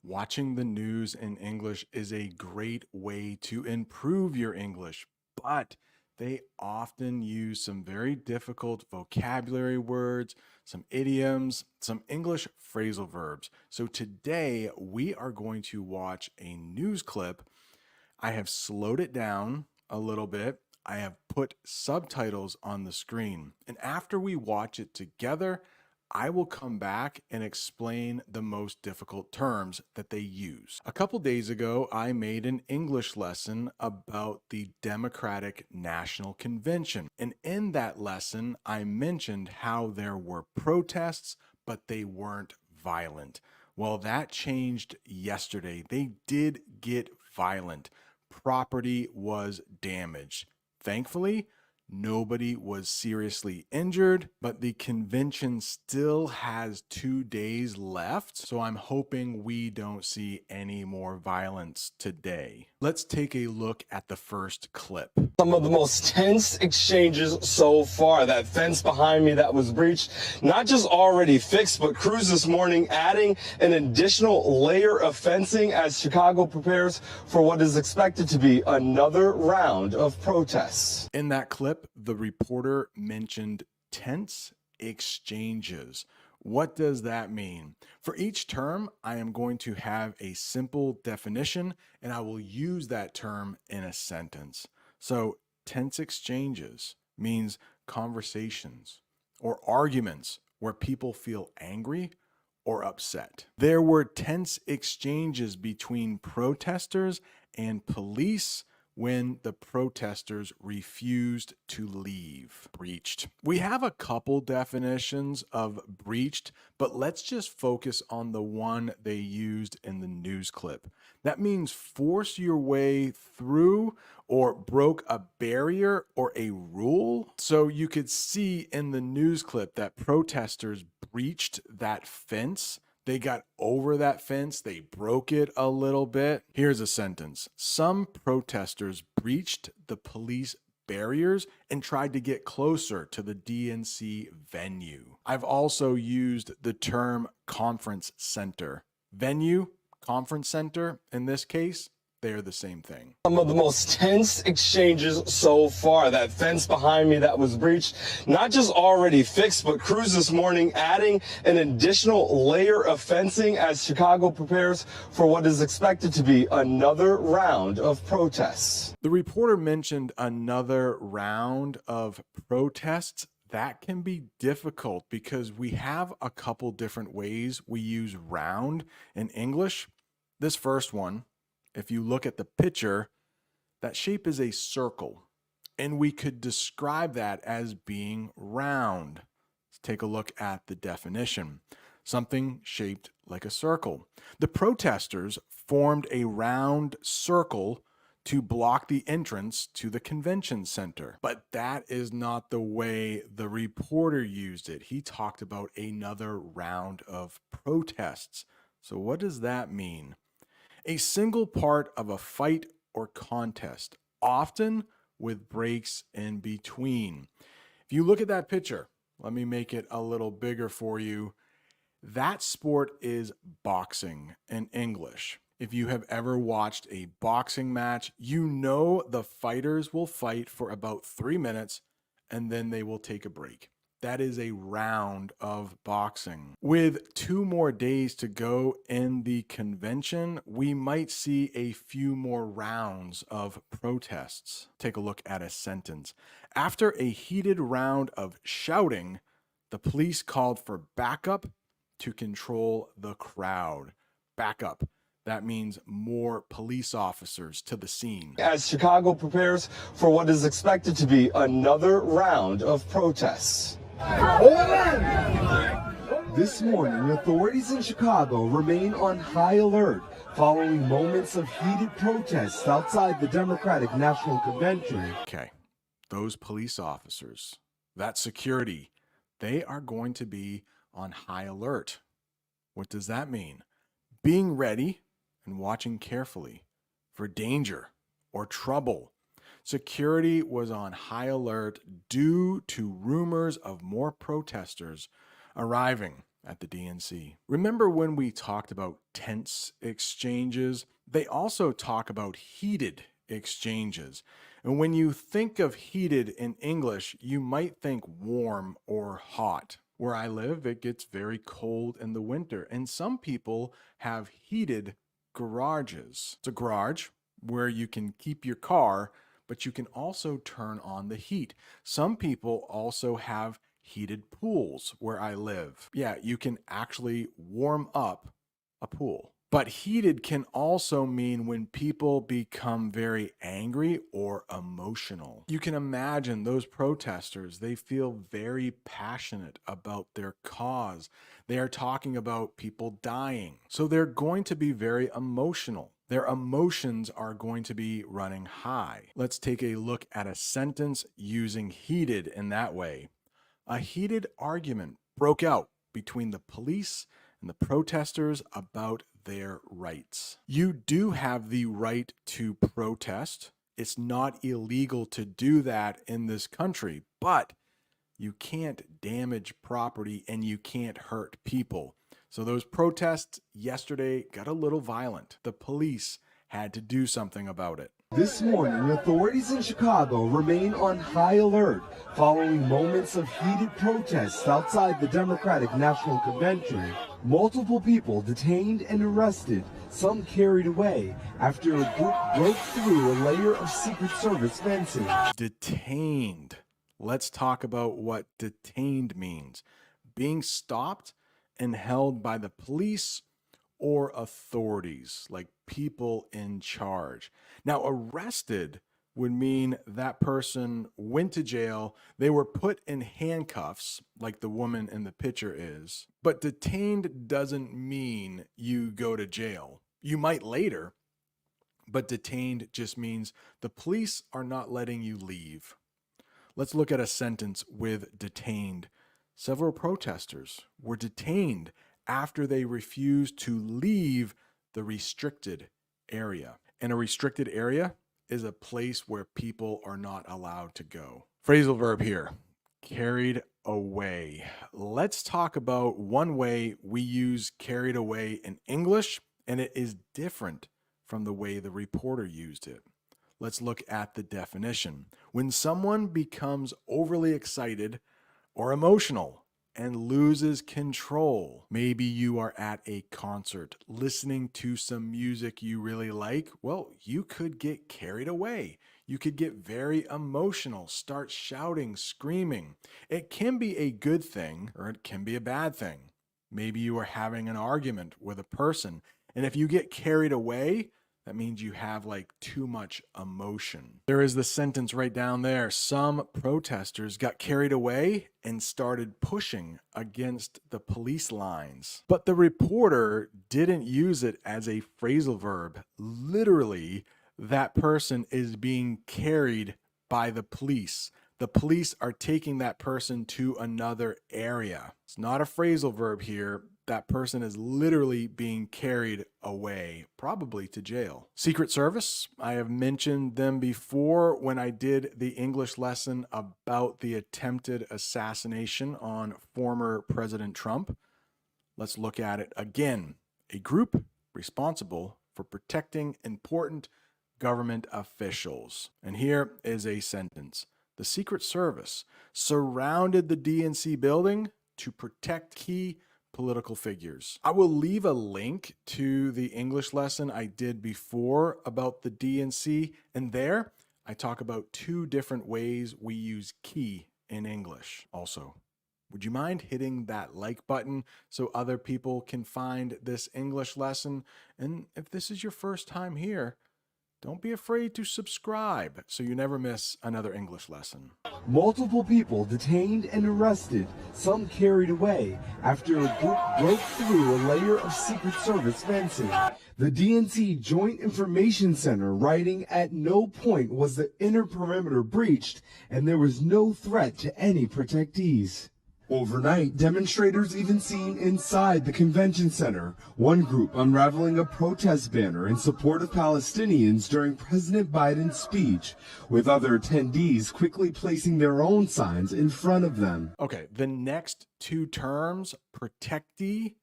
Watching the news in English is a great way to improve your English, but they often use some very difficult vocabulary words, some idioms, some English phrasal verbs. So today we are going to watch a news clip. I have slowed it down a little bit. I have put subtitles on the screen. And after we watch it together, I will come back and explain the most difficult terms that they use. A couple days ago, I made an English lesson about the Democratic National Convention. And in that lesson, I mentioned how there were protests, but they weren't violent. Well, that changed yesterday. They did get violent. Property was damaged. Thankfully, nobody was seriously injured, but the convention still has 2 days left, so I'm hoping we don't see any more violence today. Let's take a look at the first clip. Some of the most tense exchanges so far. That fence behind me that was breached, not just already fixed, but crews this morning adding an additional layer of fencing as Chicago prepares for what is expected to be another round of protests. In that clip, the reporter mentioned tense exchanges. What does that mean? For each term, I am going to have a simple definition, and I will use that term in a sentence. So tense exchanges means conversations or arguments where people feel angry or upset. There were tense exchanges between protesters and police when the protesters refused to leave. Breached. We have a couple definitions of breached, but let's just focus on the one they used in the news clip. That means force your way through or broke a barrier or a rule. So you could see in the news clip that protesters breached that fence. They got over that fence. They broke it a little bit. Here's a sentence. Some protesters breached the police barriers and tried to get closer to the DNC venue. I've also used the term conference center. Venue, conference center, in this case, they're the same thing. Some of the most tense exchanges so far. That fence behind me that was breached, not just already fixed, but crews this morning adding an additional layer of fencing as Chicago prepares for what is expected to be another round of protests. The reporter mentioned another round of protests. That can be difficult because we have a couple different ways we use round in English. This first one, if you look at the picture, that shape is a circle, and we could describe that as being round. Let's take a look at the definition. Something shaped like a circle. The protesters formed a round circle to block the entrance to the convention center. But that is not the way the reporter used it. He talked about another round of protests. So what does that mean? A single part of a fight or contest, often with breaks in between. If you look at that picture, let me make it a little bigger for you. That sport is boxing in English. If you have ever watched a boxing match, you know the fighters will fight for about 3 minutes and then they will take a break. That is a round of boxing. With 2 more days to go in the convention, we might see a few more rounds of protests. Take a look at a sentence. After a heated round of shouting, the police called for backup to control the crowd. Backup. That means more police officers to the scene. As Chicago prepares for what is expected to be another round of protests. This morning, authorities in Chicago remain on high alert following moments of heated protests outside the Democratic National Convention. Okay, those police officers, that security, they are going to be on high alert. What does that mean? Being ready and watching carefully for danger or trouble. Security was on high alert due to rumors of more protesters arriving. at the DNC. Remember when we talked about tense exchanges? They also talk about heated exchanges. And when you think of heated in English, you might think warm or hot. Where I live, it gets very cold in the winter, and some people have heated garages. It's a garage where you can keep your car, but you can also turn on the heat. Some people also have heated pools where I live. Yeah, you can actually warm up a pool. But heated can also mean when people become very angry or emotional. You can imagine those protesters, they feel very passionate about their cause. They are talking about people dying. So they're going to be very emotional. Their emotions are going to be running high. Let's take a look at a sentence using heated in that way. A heated argument broke out between the police and the protesters about their rights. You do have the right to protest. It's not illegal to do that in this country, but you can't damage property and you can't hurt people. So those protests yesterday got a little violent. The police had to do something about it. This morning, authorities in Chicago remain on high alert following moments of heated protests outside the Democratic National Convention. Multiple people detained and arrested, some carried away after a group broke through a layer of Secret Service fencing. Detained. Let's talk about what detained means. Being stopped and held by the police or authorities, like people in charge. Now, arrested would mean that person went to jail, they were put in handcuffs, like the woman in the picture is. But detained doesn't mean you go to jail. You might later, but detained just means the police are not letting you leave. Let's look at a sentence with detained. Several protesters were detained after they refused to leave the restricted area. And a restricted area is a place where people are not allowed to go. Phrasal verb here, carried away. Let's talk about one way we use carried away in English, and it is different from the way the reporter used it. Let's look at the definition. When someone becomes overly excited or emotional and loses control. Maybe you are at a concert listening to some music you really like. Well, you could get carried away. You could get very emotional, start shouting, screaming. It can be a good thing or it can be a bad thing. Maybe you are having an argument with a person, and if you get carried away, that means you have like too much emotion. There is the sentence right down there. Some protesters got carried away and started pushing against the police lines. But the reporter didn't use it as a phrasal verb. Literally, that person is being carried by the police. The police are taking that person to another area. It's not a phrasal verb here. That person is literally being carried away, probably to jail. Secret Service, I have mentioned them before when I did the English lesson about the attempted assassination on former President Trump. Let's look at it again. A group responsible for protecting important government officials. And here is a sentence. The Secret Service surrounded the DNC building to protect key political figures. I will leave a link to the English lesson I did before about the DNC, and there I talk about 2 different ways we use key in English. Also, would you mind hitting that like button so other people can find this English lesson? And if this is your first time here, don't be afraid to subscribe so you never miss another English lesson. Multiple people detained and arrested, some carried away after a group broke through a layer of Secret Service fencing. The DNC Joint Information Center writing at no point was the inner perimeter breached and there was no threat to any protectees. Overnight, demonstrators even seen inside the convention center. One group unraveling a protest banner in support of Palestinians during President Biden's speech, with other attendees quickly placing their own signs in front of them. Okay, the next two terms, protectee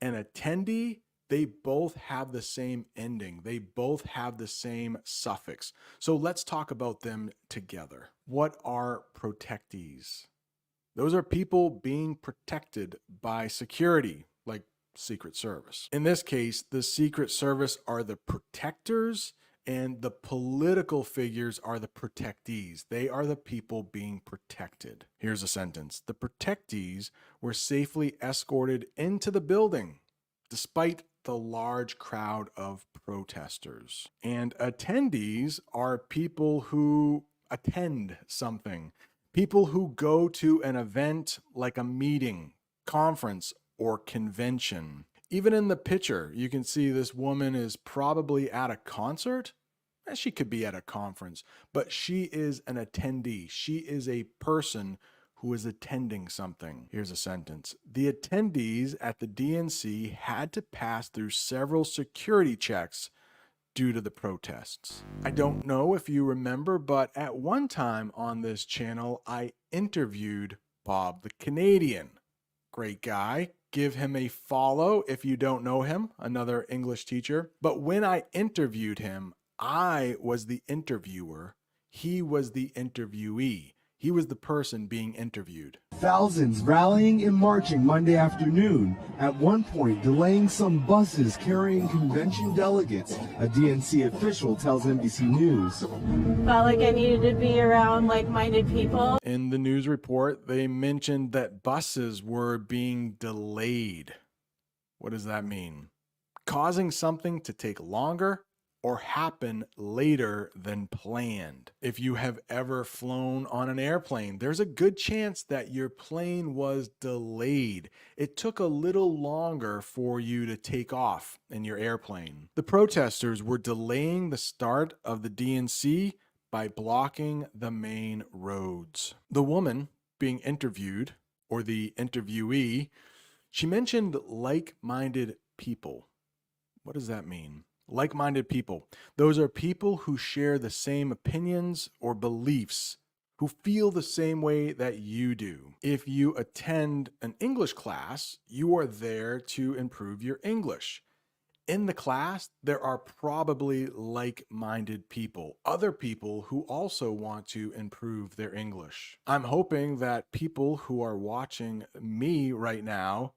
and attendee, they both have the same ending. They both have the same suffix. So let's talk about them together. What are protectees? Those are people being protected by security, like Secret Service. In this case, the Secret Service are the protectors and the political figures are the protectees. They are the people being protected. Here's a sentence. The protectees were safely escorted into the building despite the large crowd of protesters. And attendees are people who attend something. People who go to an event like a meeting, conference, or convention. Even in the picture, you can see this woman is probably at a concert. She could be at a conference, but she is an attendee. She is a person who is attending something. Here's a sentence. The attendees at the DNC had to pass through several security checks due to the protests. I don't know if you remember, but at one time on this channel, I interviewed Bob the Canadian. Great guy. Give him a follow if you don't know him, another English teacher. But when I interviewed him, I was the interviewer. He was the interviewee. He was the person being interviewed. Thousands rallying and marching Monday afternoon, at one point delaying some buses carrying convention delegates, a DNC official tells NBC News. Felt like I needed to be around like-minded people. In the news report, they mentioned that buses were being delayed. What does that mean? Causing something to take longer or happen later than planned. If you have ever flown on an airplane, there's a good chance that your plane was delayed. It took a little longer for you to take off in your airplane. The protesters were delaying the start of the DNC by blocking the main roads. The woman being interviewed, or the interviewee, she mentioned like-minded people. What does that mean? Like-minded people. Those are people who share the same opinions or beliefs, who feel the same way that you do. If you attend an English class, you are there to improve your English. In the class, there are probably like-minded people, other people who also want to improve their English. I'm hoping that people who are watching me right now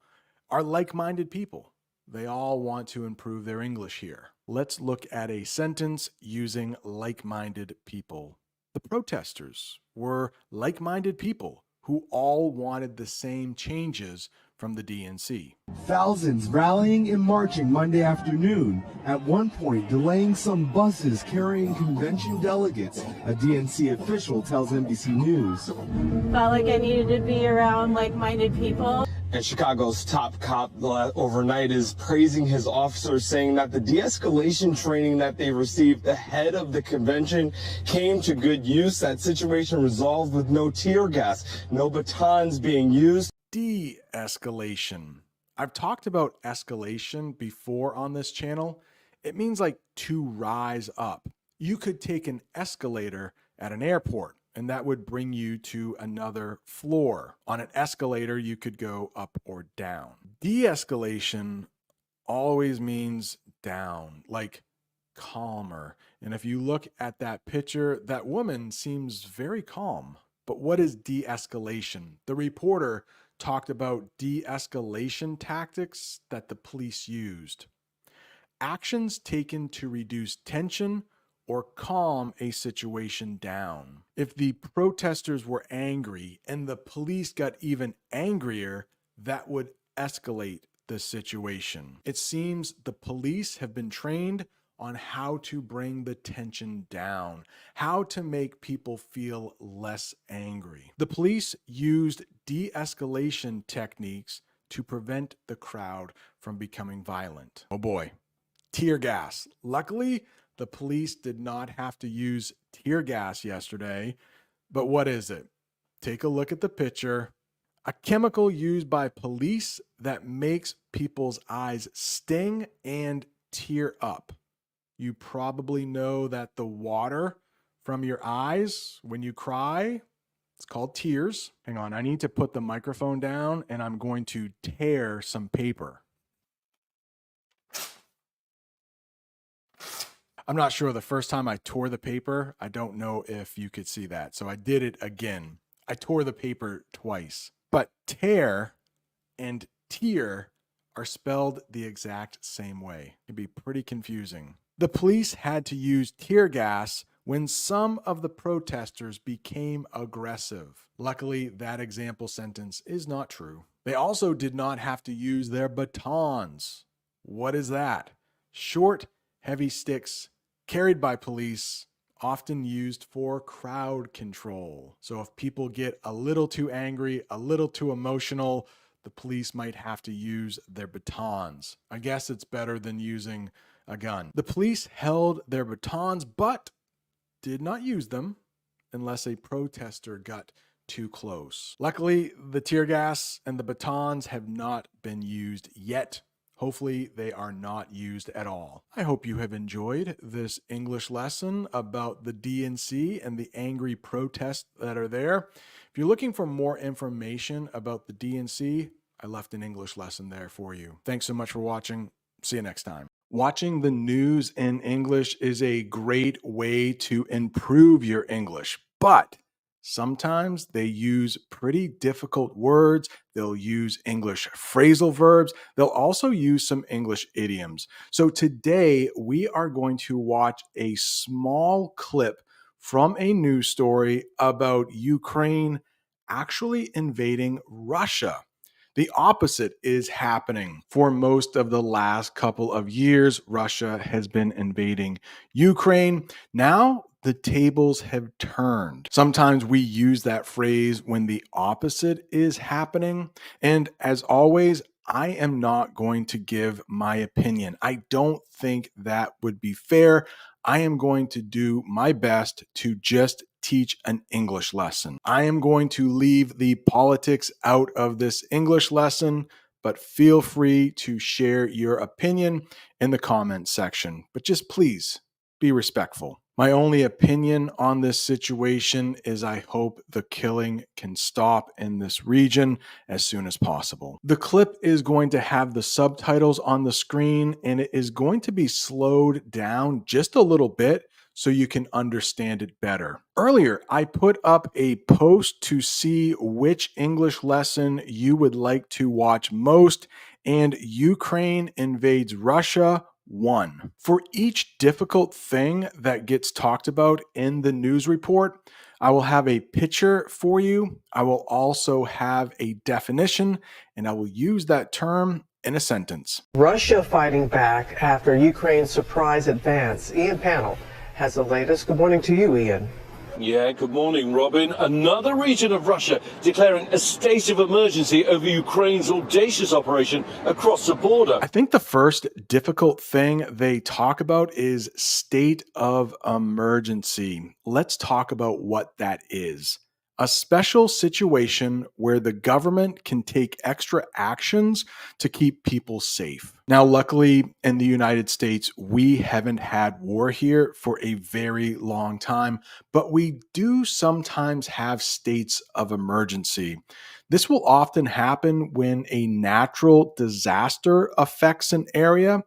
are like-minded people. They all want to improve their English here. Let's look at a sentence using like-minded people. The protesters were like-minded people who all wanted the same changes from the DNC. Thousands rallying and marching Monday afternoon, at one point delaying some buses carrying convention delegates, a DNC official tells NBC News. Felt like I needed to be around like-minded people. And Chicago's top cop overnight is praising his officers, saying that the de-escalation training that they received ahead of the convention came to good use. That situation resolved with no tear gas, no batons being used. De-escalation. I've talked about escalation before on this channel. It means like to rise up. You could take an escalator at an airport, and that would bring you to another floor. On an escalator, you could go up or down. De-escalation always means down, like calmer. And if you look at that picture, that woman seems very calm. But what is de-escalation? The reporter talked about de-escalation tactics that the police used. Actions taken to reduce tension or calm a situation down. If the protesters were angry and the police got even angrier, that would escalate the situation. It seems the police have been trained on how to bring the tension down, how to make people feel less angry. The police used de-escalation techniques to prevent the crowd from becoming violent. Oh boy, tear gas. Luckily, the police did not have to use tear gas yesterday, but what is it? Take a look at the picture. A chemical used by police that makes people's eyes sting and tear up. You probably know that the water from your eyes when you cry, it's called tears. Hang on, I need to put the microphone down and I'm going to tear some paper. I'm not sure the first time I tore the paper, I don't know if you could see that. So I did it again. I tore the paper twice. But tear and tear are spelled the exact same way. It'd be pretty confusing. The police had to use tear gas when some of the protesters became aggressive. Luckily, that example sentence is not true. They also did not have to use their batons. What is that? Short, heavy sticks carried by police, often used for crowd control. So if people get a little too angry, a little too emotional, the police might have to use their batons. I guess it's better than using a gun. The police held their batons, but did not use them unless a protester got too close. Luckily, the tear gas and the batons have not been used yet. Hopefully, they are not used at all. I hope you have enjoyed this English lesson about the DNC and the angry protests that are there. If you're looking for more information about the DNC, I left an English lesson there for you. Thanks so much for watching. See you next time. Watching the news in English is a great way to improve your English, but sometimes they use pretty difficult words. They'll use English phrasal verbs. They'll also use some English idioms. So today we are going to watch a small clip from a news story about Ukraine actually invading Russia. The opposite is happening. For most of the last couple of years, Russia has been invading Ukraine. Now the tables have turned. Sometimes we use that phrase when the opposite is happening. And as always, I am not going to give my opinion. I don't think that would be fair. I am going to do my best to just teach an English lesson. I am going to leave the politics out of this English lesson, but feel free to share your opinion in the comment section. But just please be respectful. My only opinion on this situation is I hope the killing can stop in this region as soon as possible. The clip is going to have the subtitles on the screen and it is going to be slowed down just a little bit so you can understand it better. Earlier, I put up a post to see which English lesson you would like to watch most, and Ukraine invades Russia 1. For each difficult thing that gets talked about in the news report, I will have a picture for you. I will also have a definition, and I will use that term in a sentence. Russia fighting back after Ukraine's surprise advance. Ian Panel has the latest. Good morning to you, Ian. Yeah, good morning, Robin. Another region of Russia declaring a state of emergency over Ukraine's audacious operation across the border. I think the first difficult thing they talk about is state of emergency. Let's talk about what that is. A special situation where the government can take extra actions to keep people safe. Now, luckily, in the United States, we haven't had war here for a very long time, but we do sometimes have states of emergency. This will often happen when a natural disaster affects an area.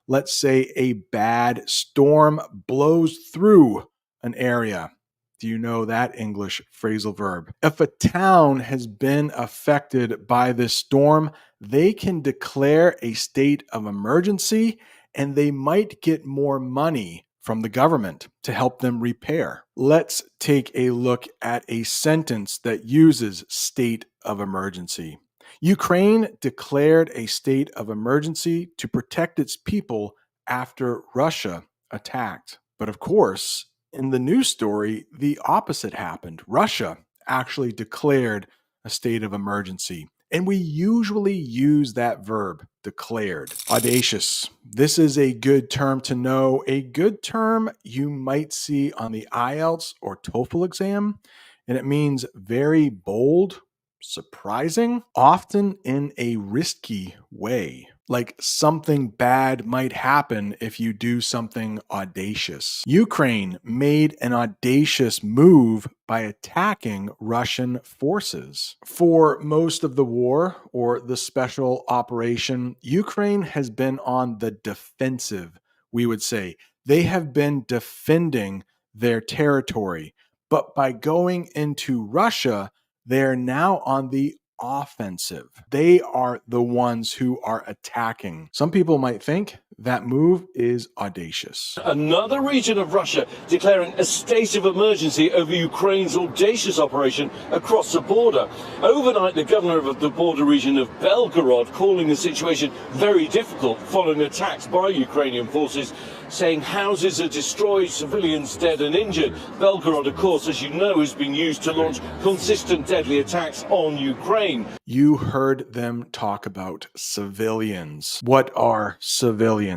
Let's say a bad storm blows through an area. Do you know that English phrasal verb? If a town has been affected by this storm, they can declare a state of emergency and they might get more money from the government to help them repair. Let's take a look at a sentence that uses state of emergency. Ukraine declared a state of emergency to protect its people after Russia attacked. But of course, in the news story, the opposite happened. Russia actually declared a state of emergency. And we usually use that verb, declared. Audacious. This is a good term to know. A good term you might see on the IELTS or TOEFL exam. And it means very bold, surprising, often in a risky way. Like something bad might happen if you do something audacious. Ukraine made an audacious move by attacking Russian forces. For most of the war, or the special operation, Ukraine has been on the defensive, we would say. They have been defending their territory. But by going into Russia, they're now on the offensive. They are the ones who are attacking. Some people might think that move is audacious. Another region of Russia declaring a state of emergency over Ukraine's audacious operation across the border. Overnight, the governor of the border region of Belgorod calling the situation very difficult following attacks by Ukrainian forces, saying houses are destroyed, civilians dead and injured. Belgorod, of course, as you know, has been used to launch consistent deadly attacks on Ukraine. You heard them talk about civilians. What are civilians?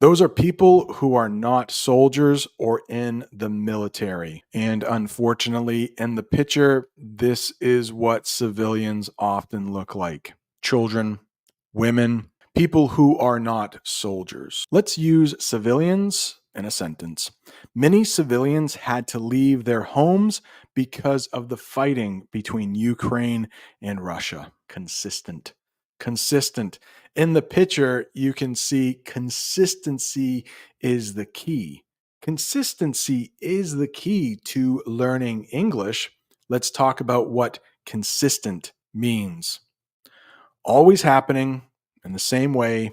Those are people who are not soldiers or in the military. And unfortunately, in the picture, this is what civilians often look like. Children, women, people who are not soldiers. Let's use civilians in a sentence. Many civilians had to leave their homes because of the fighting between Ukraine and Russia. Consistent. In the picture, you can see consistency is the key. Consistency is the key to learning English. Let's talk about what consistent means. Always happening in the same way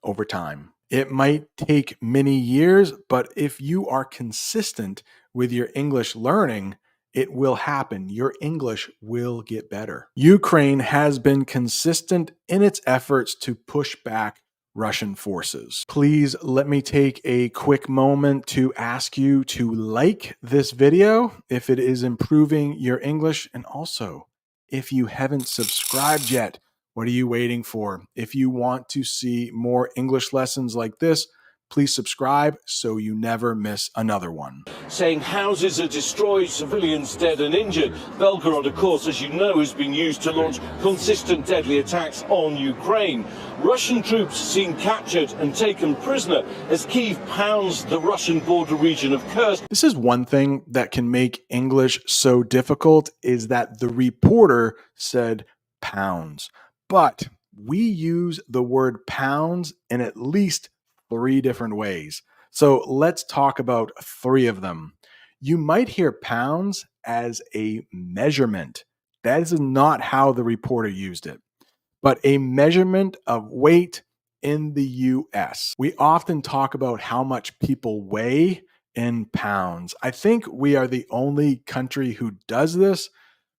over time. It might take many years, but if you are consistent with your English learning, it will happen. Your English will get better. Ukraine has been consistent in its efforts to push back Russian forces. Please let me take a quick moment to ask you to like this video if it is improving your English, and also if you haven't subscribed yet, what are you waiting for? If you want to see more English lessons like this, please subscribe so you never miss another one. Saying houses are destroyed, civilians dead and injured. Belgorod, of course, as you know, has been used to launch consistent deadly attacks on Ukraine. Russian troops seen captured and taken prisoner as Kyiv pounds the Russian border region of Kursk. This is one thing that can make English so difficult, is that the reporter said pounds. But we use the word pounds in at least 3 different ways. So let's talk about 3 of them. You might hear pounds as a measurement. That is not how the reporter used it, but a measurement of weight in the US. We often talk about how much people weigh in pounds. I think we are the only country who does this.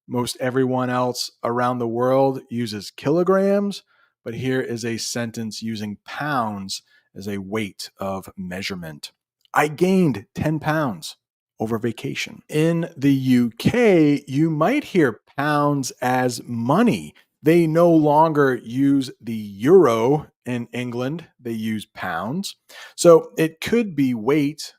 Most everyone else around the world uses kilograms, but here is a sentence using pounds as a weight of measurement. I gained 10 pounds over vacation. In the UK, you might hear pounds as money. They no longer use the euro in England, they use pounds. So it could be weight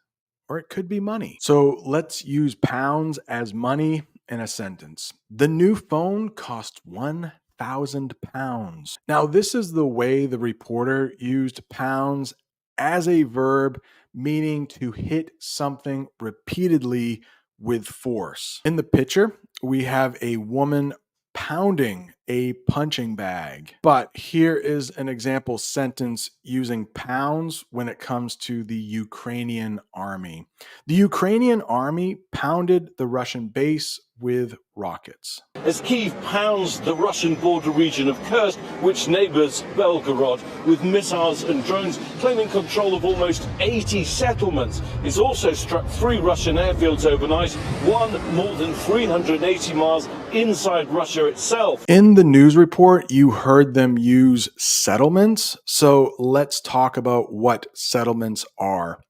or it could be money. So let's use pounds as money in a sentence. The new phone cost £1,000. Now, this is the way the reporter used pounds as a verb, meaning to hit something repeatedly with force. In the picture, we have a woman pounding a punching bag. But here is an example sentence using pounds when it comes to the Ukrainian army. The Ukrainian army pounded the Russian base with rockets. As Kyiv pounds the Russian border region of Kursk, which neighbours Belgorod, with missiles and drones, claiming control of almost 80 settlements. It's also struck 3 Russian airfields overnight, one more than 380 miles inside Russia itself. In the news report, you heard them use settlements. So let's talk about what settlements are.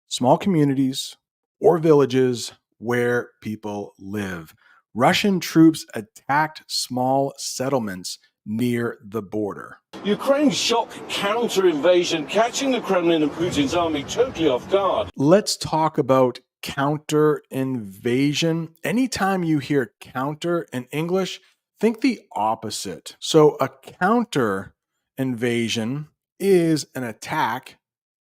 Small communities or villages where people live. Russian troops attacked small settlements near the border. Ukraine's shock counter-invasion, catching the Kremlin and Putin's army totally off guard. Let's talk about counter-invasion. Anytime you hear counter in English, think the opposite. So a counter invasion is an attack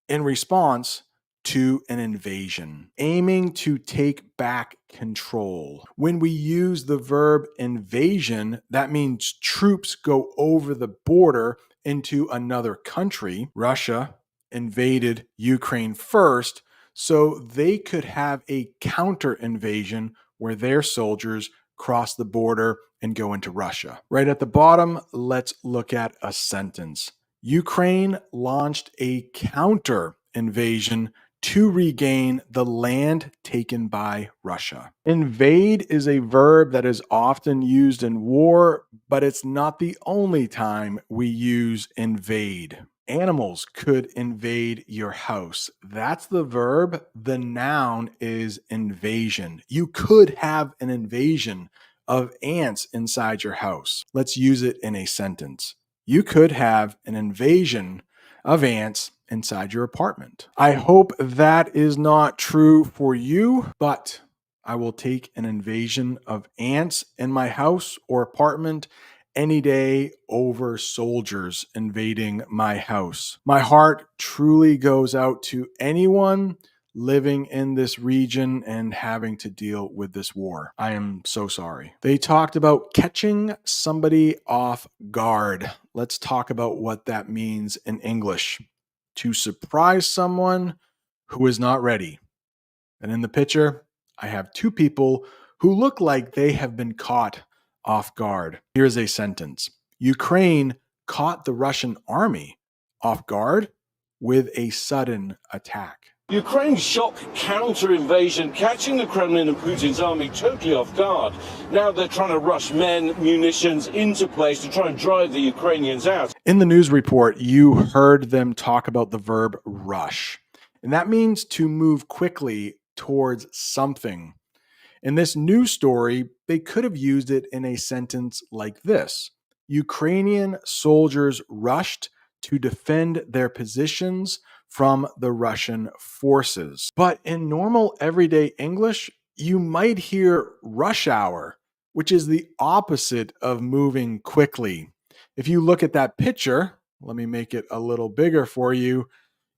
in response to an invasion, aiming to take back control. When we use the verb invasion, that means troops go over the border into another country. Russia invaded Ukraine first, so they could have a counter invasion where their soldiers cross the border and go into Russia. Right at the bottom, let's look at a sentence. Ukraine launched a counter invasion to regain the land taken by Russia. Invade is a verb that is often used in war, but it's not the only time we use invade. Animals could invade your house. That's the verb. The noun is invasion. You could have an invasion of ants inside your house. Let's use it in a sentence. You could have an invasion of ants inside your apartment. I hope that is not true for you, but I will take an invasion of ants in my house or apartment any day over soldiers invading my house. My heart truly goes out to anyone living in this region and having to deal with this war. I am so sorry. They talked about catching somebody off guard. Let's talk about what that means in English. To surprise someone who is not ready. And in the picture, I have two people who look like they have been caught off guard. Here's a sentence. Ukraine caught the Russian army off guard with a sudden attack. Ukraine's shock counter-invasion catching the Kremlin and Putin's army totally off guard. Now they're trying to rush men, munitions into place to try and drive the Ukrainians out. In the news report, you heard them talk about the verb rush, and that means to move quickly towards something. In this news story, they could have used it in a sentence like this. Ukrainian soldiers rushed to defend their positions from the Russian forces. But in normal everyday English, you might hear rush hour, which is the opposite of moving quickly. If you look at that picture, let me make it a little bigger for you.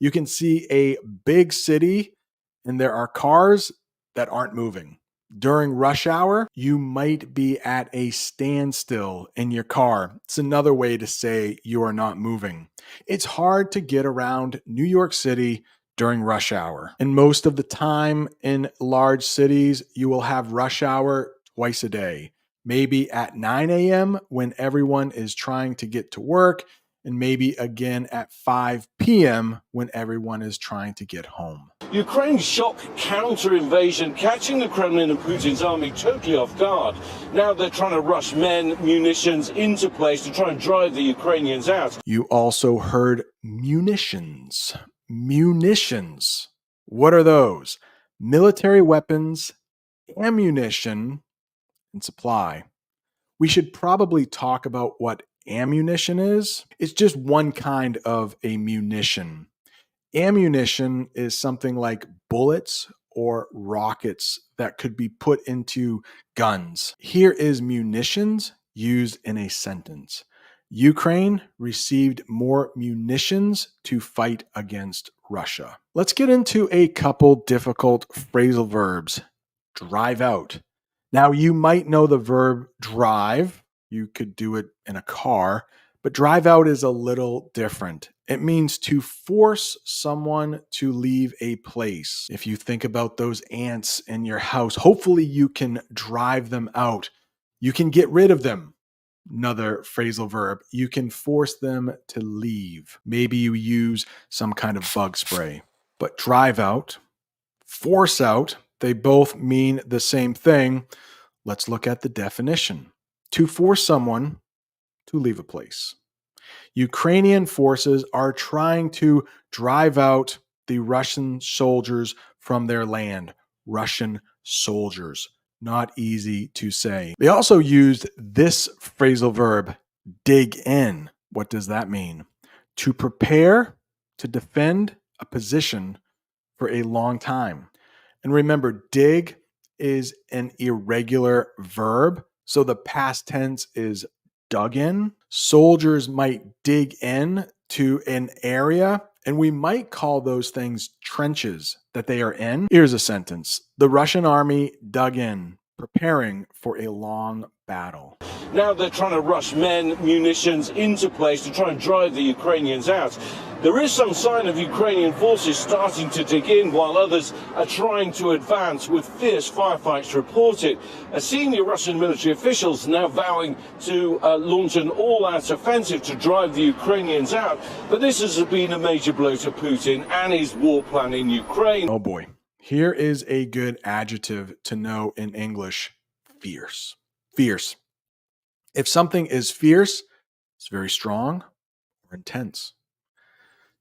You can see a big city and there are cars that aren't moving. During rush hour, you might be at a standstill in your car. It's another way to say you are not moving. It's hard to get around New York City during rush hour. And most of the time in large cities, you will have rush hour twice a day. Maybe at 9 a.m. when everyone is trying to get to work, and maybe again at 5 p.m. when everyone is trying to get home. Ukraine's shock counter-invasion catching the Kremlin and Putin's army totally off guard. Now they're trying to rush men, munitions into place to try and drive the Ukrainians out. You also heard munitions. Munitions. What are those? Military weapons, ammunition, and supply. We should probably talk about what ammunition is. It's just one kind of a munition. Ammunition is something like bullets or rockets that could be put into guns. Here is munitions used in a sentence. Ukraine received more munitions to fight against Russia. Let's get into a couple difficult phrasal verbs. Drive out. Now, you might know the verb drive. You could do it in a car, but drive out is a little different. It means to force someone to leave a place. If you think about those ants in your house, hopefully you can drive them out. You can get rid of them. Another phrasal verb. You can force them to leave. Maybe you use some kind of bug spray. But drive out, force out, they both mean the same thing. Let's look at the definition. To force someone to leave a place. Ukrainian forces are trying to drive out the Russian soldiers from their land. Russian soldiers. Not easy to say. They also used this phrasal verb, dig in. What does that mean? To prepare to defend a position for a long time. And remember, dig is an irregular verb, So the past tense is dug in. Soldiers might dig in to an area, and we might call those things trenches that they are in. Here's a sentence. The Russian army dug in, preparing for a long battle. Now they're trying to rush men, munitions into place to try and drive the Ukrainians out. There is some sign of Ukrainian forces starting to dig in while others are trying to advance with fierce firefights reported. A senior Russian military officials now vowing to launch an all-out offensive to drive the Ukrainians out. But this has been a major blow to Putin and his war plan in Ukraine. Oh boy. Here is a good adjective to know in English. Fierce. Fierce. If something is fierce, it's very strong or intense.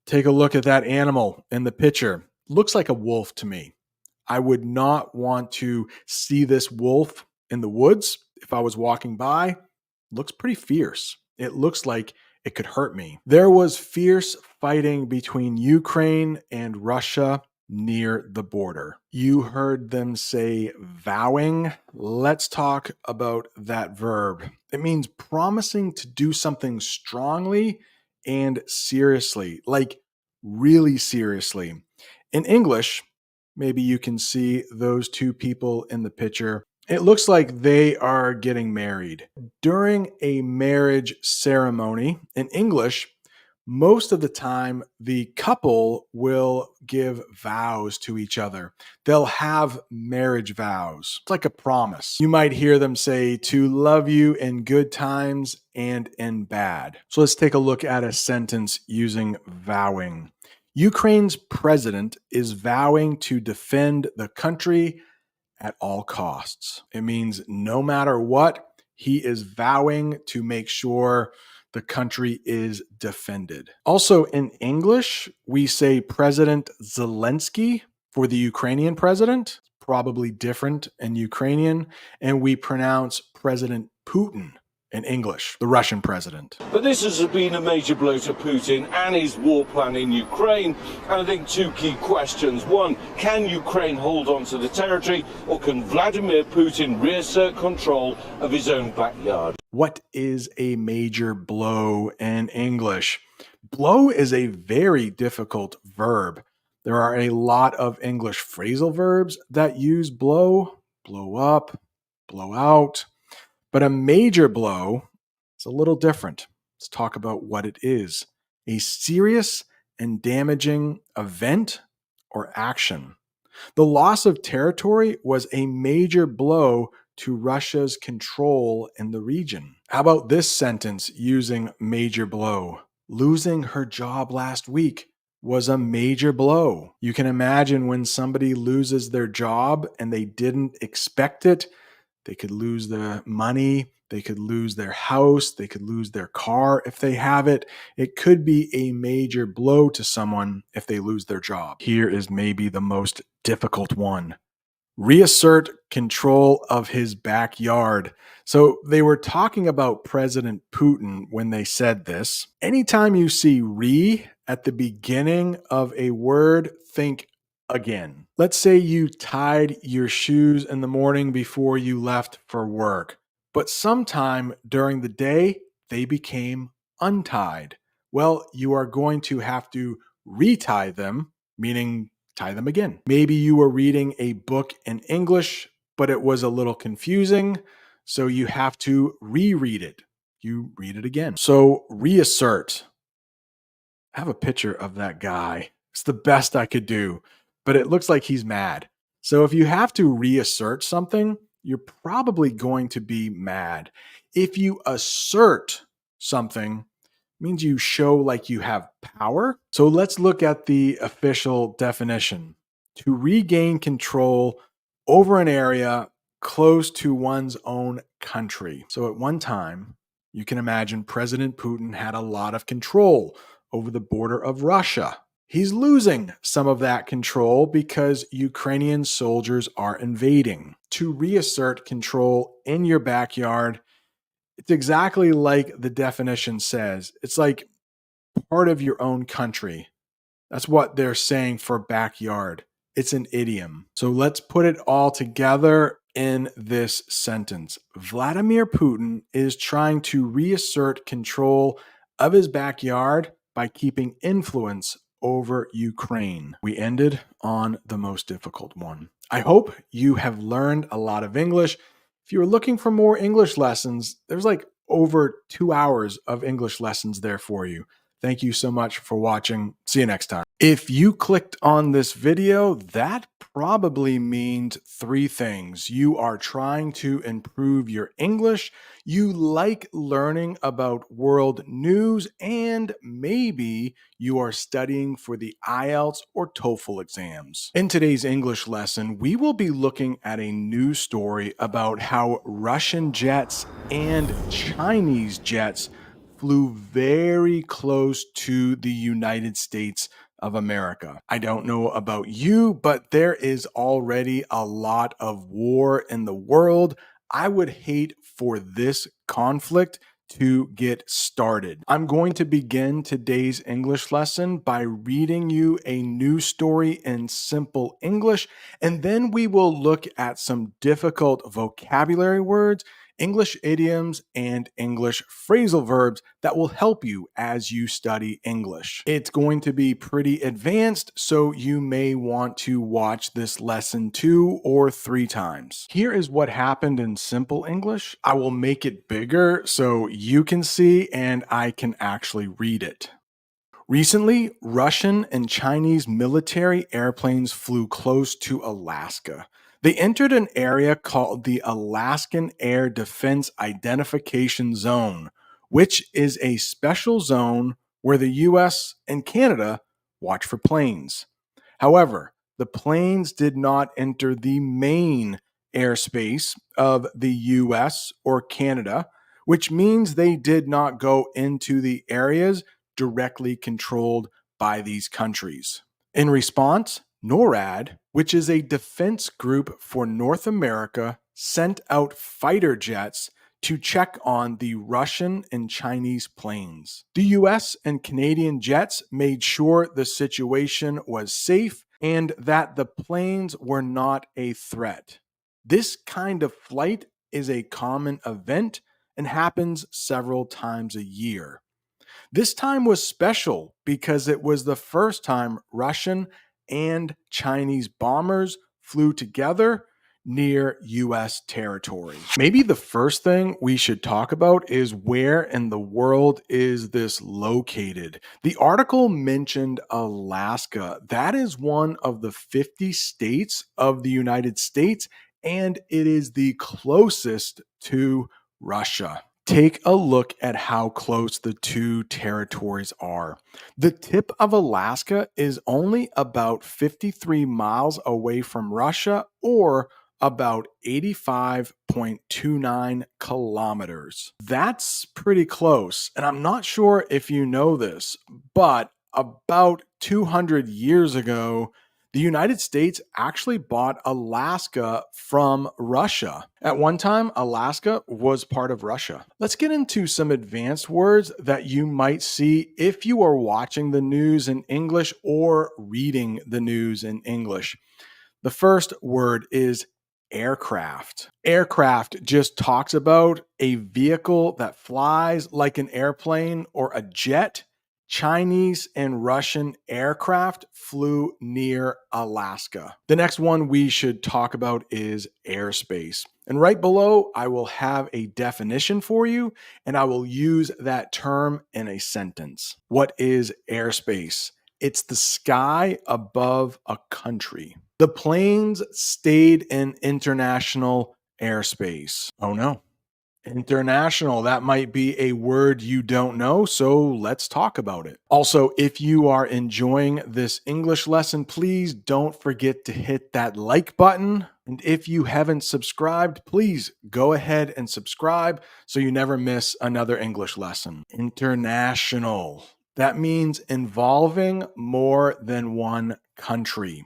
Take a look at that animal in the picture. Looks like a wolf to me. I would not want to see this wolf in the woods if I was walking by. Looks pretty fierce. It looks like it could hurt me. There was fierce fighting between Ukraine and Russia near the border. You heard them say vowing. Let's talk about that verb. It means promising to do something strongly and seriously, like really seriously. In English, maybe you can see those two people in the picture. It looks like they are getting married. During a marriage ceremony in English, most of the time, the couple will give vows to each other. They'll have marriage vows. It's like a promise. You might hear them say to love you in good times and in bad. So let's take a look at a sentence using vowing. Ukraine's president is vowing to defend the country at all costs. It means no matter what, he is vowing to make sure the country is defended. Also in English, we say President Zelensky for the Ukrainian president, probably different in Ukrainian, and we pronounce President Putin in English, the Russian president. But this has been a major blow to Putin and his war plan in Ukraine. And I think two key questions. One, can Ukraine hold on to the territory, or can Vladimir Putin reassert control of his own backyard? What is a major blow in English? Blow is a very difficult verb. There are a lot of English phrasal verbs that use blow, blow up, blow out. But a major blow is a little different. Let's talk about what it is. A serious and damaging event or action. The loss of territory was a major blow to Russia's control in the region. How about this sentence using major blow? Losing her job last week was a major blow. You can imagine when somebody loses their job and they didn't expect it. They could lose the money, they could lose their house, they could lose their car if they have it. It could be a major blow to someone if they lose their job. Here is maybe the most difficult one. Reassert control of his backyard. So they were talking about President Putin when they said this. Anytime you see re at the beginning of a word, think again. Let's say you tied your shoes in the morning before you left for work, but sometime during the day, they became untied. Well, you are going to have to retie them, meaning tie them again. Maybe you were reading a book in English, but it was a little confusing, so you have to reread it. You read it again. So reassert. I have a picture of that guy. It's the best I could do, but it looks like he's mad. So if you have to reassert something, you're probably going to be mad. If you assert something, it means you show like you have power. So let's look at the official definition. To regain control over an area close to one's own country. So at one time, you can imagine President Putin had a lot of control over the border of Russia. He's losing some of that control because Ukrainian soldiers are invading. To reassert control in your backyard, it's exactly like the definition says. It's like part of your own country. That's what they're saying for backyard. It's an idiom. So let's put it all together in this sentence. Vladimir Putin is trying to reassert control of his backyard by keeping influence over Ukraine. We ended on the most difficult one. I hope you have learned a lot of English. If you're looking for more English lessons, there's like over 2 hours of English lessons there for you. Thank you so much for watching. See you next time. If you clicked on this video, that probably means 3 things. You are trying to improve your English, you like learning about world news, and maybe you are studying for the IELTS or TOEFL exams. In today's English lesson, we will be looking at a news story about how Russian jets and Chinese jets flew very close to the United States of America. I don't know about you, but there is already a lot of war in the world. I would hate for this conflict to get started. I'm going to begin today's English lesson by reading you a news story in simple English, and then we will look at some difficult vocabulary words, English idioms, and English phrasal verbs that will help you as you study English. It's going to be pretty advanced, so you may want to watch this lesson 2 or 3 times. Here is what happened in simple English. I will make it bigger so you can see and I can actually read it. Recently, Russian and Chinese military airplanes flew close to Alaska. They entered an area called the Alaskan Air Defense Identification Zone, which is a special zone where the US and Canada watch for planes. However, the planes did not enter the main airspace of the US or Canada, which means they did not go into the areas directly controlled by these countries. In response, NORAD, which is a defense group for North America, sent out fighter jets to check on the Russian and Chinese planes. The US and Canadian jets made sure the situation was safe and that the planes were not a threat. This kind of flight is a common event and happens several times a year. This time was special because it was the first time Russian and Chinese bombers flew together near US territory. Maybe the first thing we should talk about is where in the world is this located? The article mentioned Alaska. That is one of the 50 states of the United States, and it is the closest to Russia. Take a look at how close the 2 territories are. The tip of Alaska is only about 53 miles away from Russia, or about 85.29 kilometers. That's pretty close, and I'm not sure if you know this, but about 200 years ago, the United States actually bought Alaska from Russia. At one time, Alaska was part of Russia. Let's get into some advanced words that you might see if you are watching the news in English or reading the news in English. The first word is aircraft. Aircraft just talks about a vehicle that flies like an airplane or a jet. Chinese and Russian aircraft flew near Alaska. The next one we should talk about is airspace. And right below, I will have a definition for you, and I will use that term in a sentence. What is airspace? It's the sky above a country. The planes stayed in international airspace. Oh no. International, that might be a word you don't know, so let's talk about it. Also, if you are enjoying this English lesson, please don't forget to hit that like button. And if you haven't subscribed, please go ahead and subscribe so you never miss another English lesson. International, that means involving more than one country.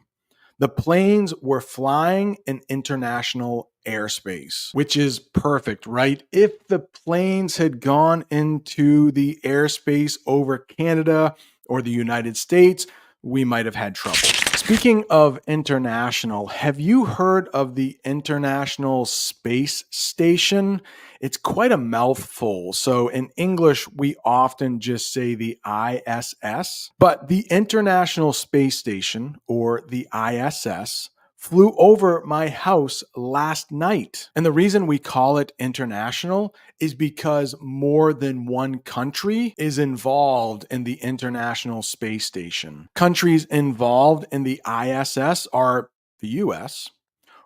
The planes were flying in international airspace, which is perfect, right? If the planes had gone into the airspace over Canada or the United States, we might have had trouble. Speaking of international, have you heard of the International Space Station? It's quite a mouthful. So in English, we often just say the ISS, but the International Space Station, or the ISS, flew over my house last night. And the reason we call it international is because more than one country is involved in the International Space Station. Countries involved in the ISS are the US,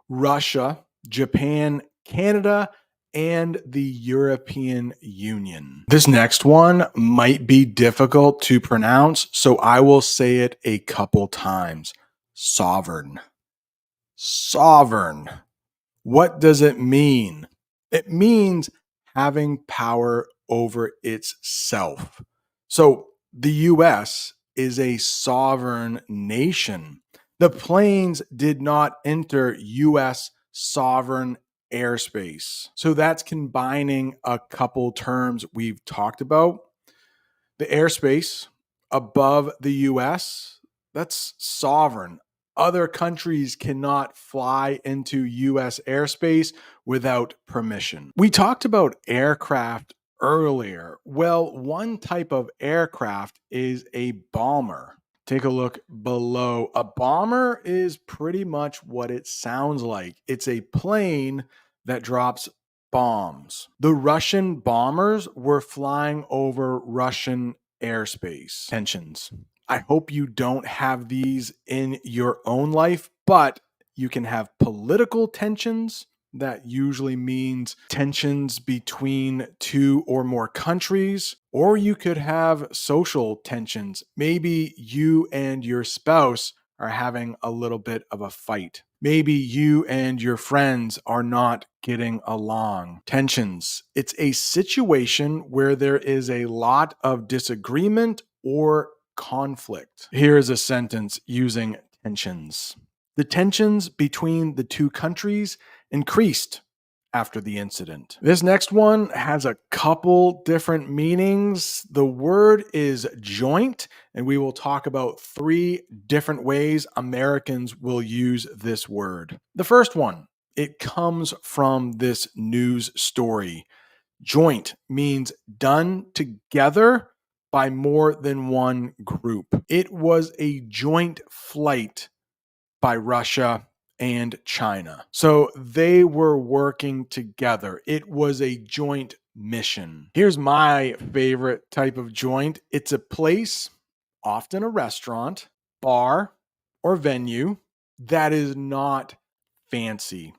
Russia, Japan, Canada, and the European Union. This next one might be difficult to pronounce, so I will say it a couple times. Sovereign. Sovereign. What does it mean? It means having power over itself. So the US is a sovereign nation. The planes did not enter US sovereign airspace. So that's combining a couple terms we've talked about. The airspace above the US, that's sovereign. Other countries cannot fly into US airspace without permission. We talked about aircraft earlier. Well, one type of aircraft is a bomber. Take a look below. A bomber is pretty much what it sounds like. It's a plane that drops bombs. The Russian bombers were flying over Russian airspace. Tensions. I hope you don't have these in your own life, but you can have political tensions. That usually means tensions between two or more countries, or you could have social tensions. Maybe you and your spouse are having a little bit of a fight. Maybe you and your friends are not getting along. Tensions. It's a situation where there is a lot of disagreement or conflict. Here is a sentence using tensions. The tensions between the two countries increased after the incident. This next one has a couple different meanings. The word is joint, and we will talk about 3 different ways Americans will use this word. The first one, it comes from this news story. Joint means done together by more than one group. It was a joint flight by Russia and China. So they were working together. It was a joint mission. Here's my favorite type of joint. It's a place, often a restaurant, bar, or venue that is not fancy.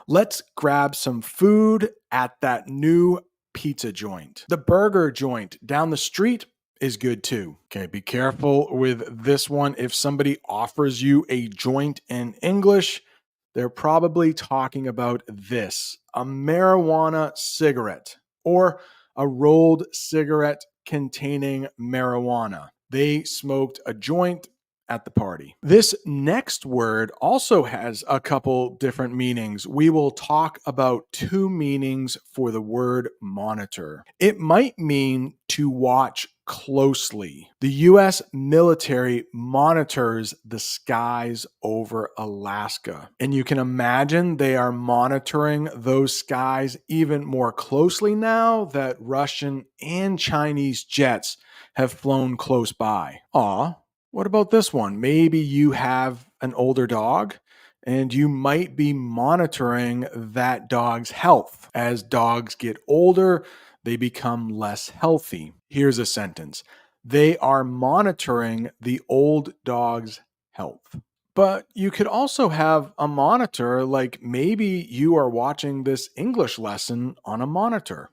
Let's grab some food at that new pizza joint. The burger joint down the street is good too. Okay, be careful with this one. If somebody offers you a joint in English, they're probably talking about this: a marijuana cigarette or a rolled cigarette containing marijuana. They smoked a joint at the party. This next word also has a couple different meanings. We will talk about 2 meanings for the word monitor. It might mean to watch closely. The US military monitors the skies over Alaska, and you can imagine they are monitoring those skies even more closely now that Russian and Chinese jets have flown close by. What about this one? Maybe you have an older dog and you might be monitoring that dog's health. As dogs get older, they become less healthy. Here's a sentence: they are monitoring the old dog's health. But you could also have a monitor, like maybe you are watching this English lesson on a monitor.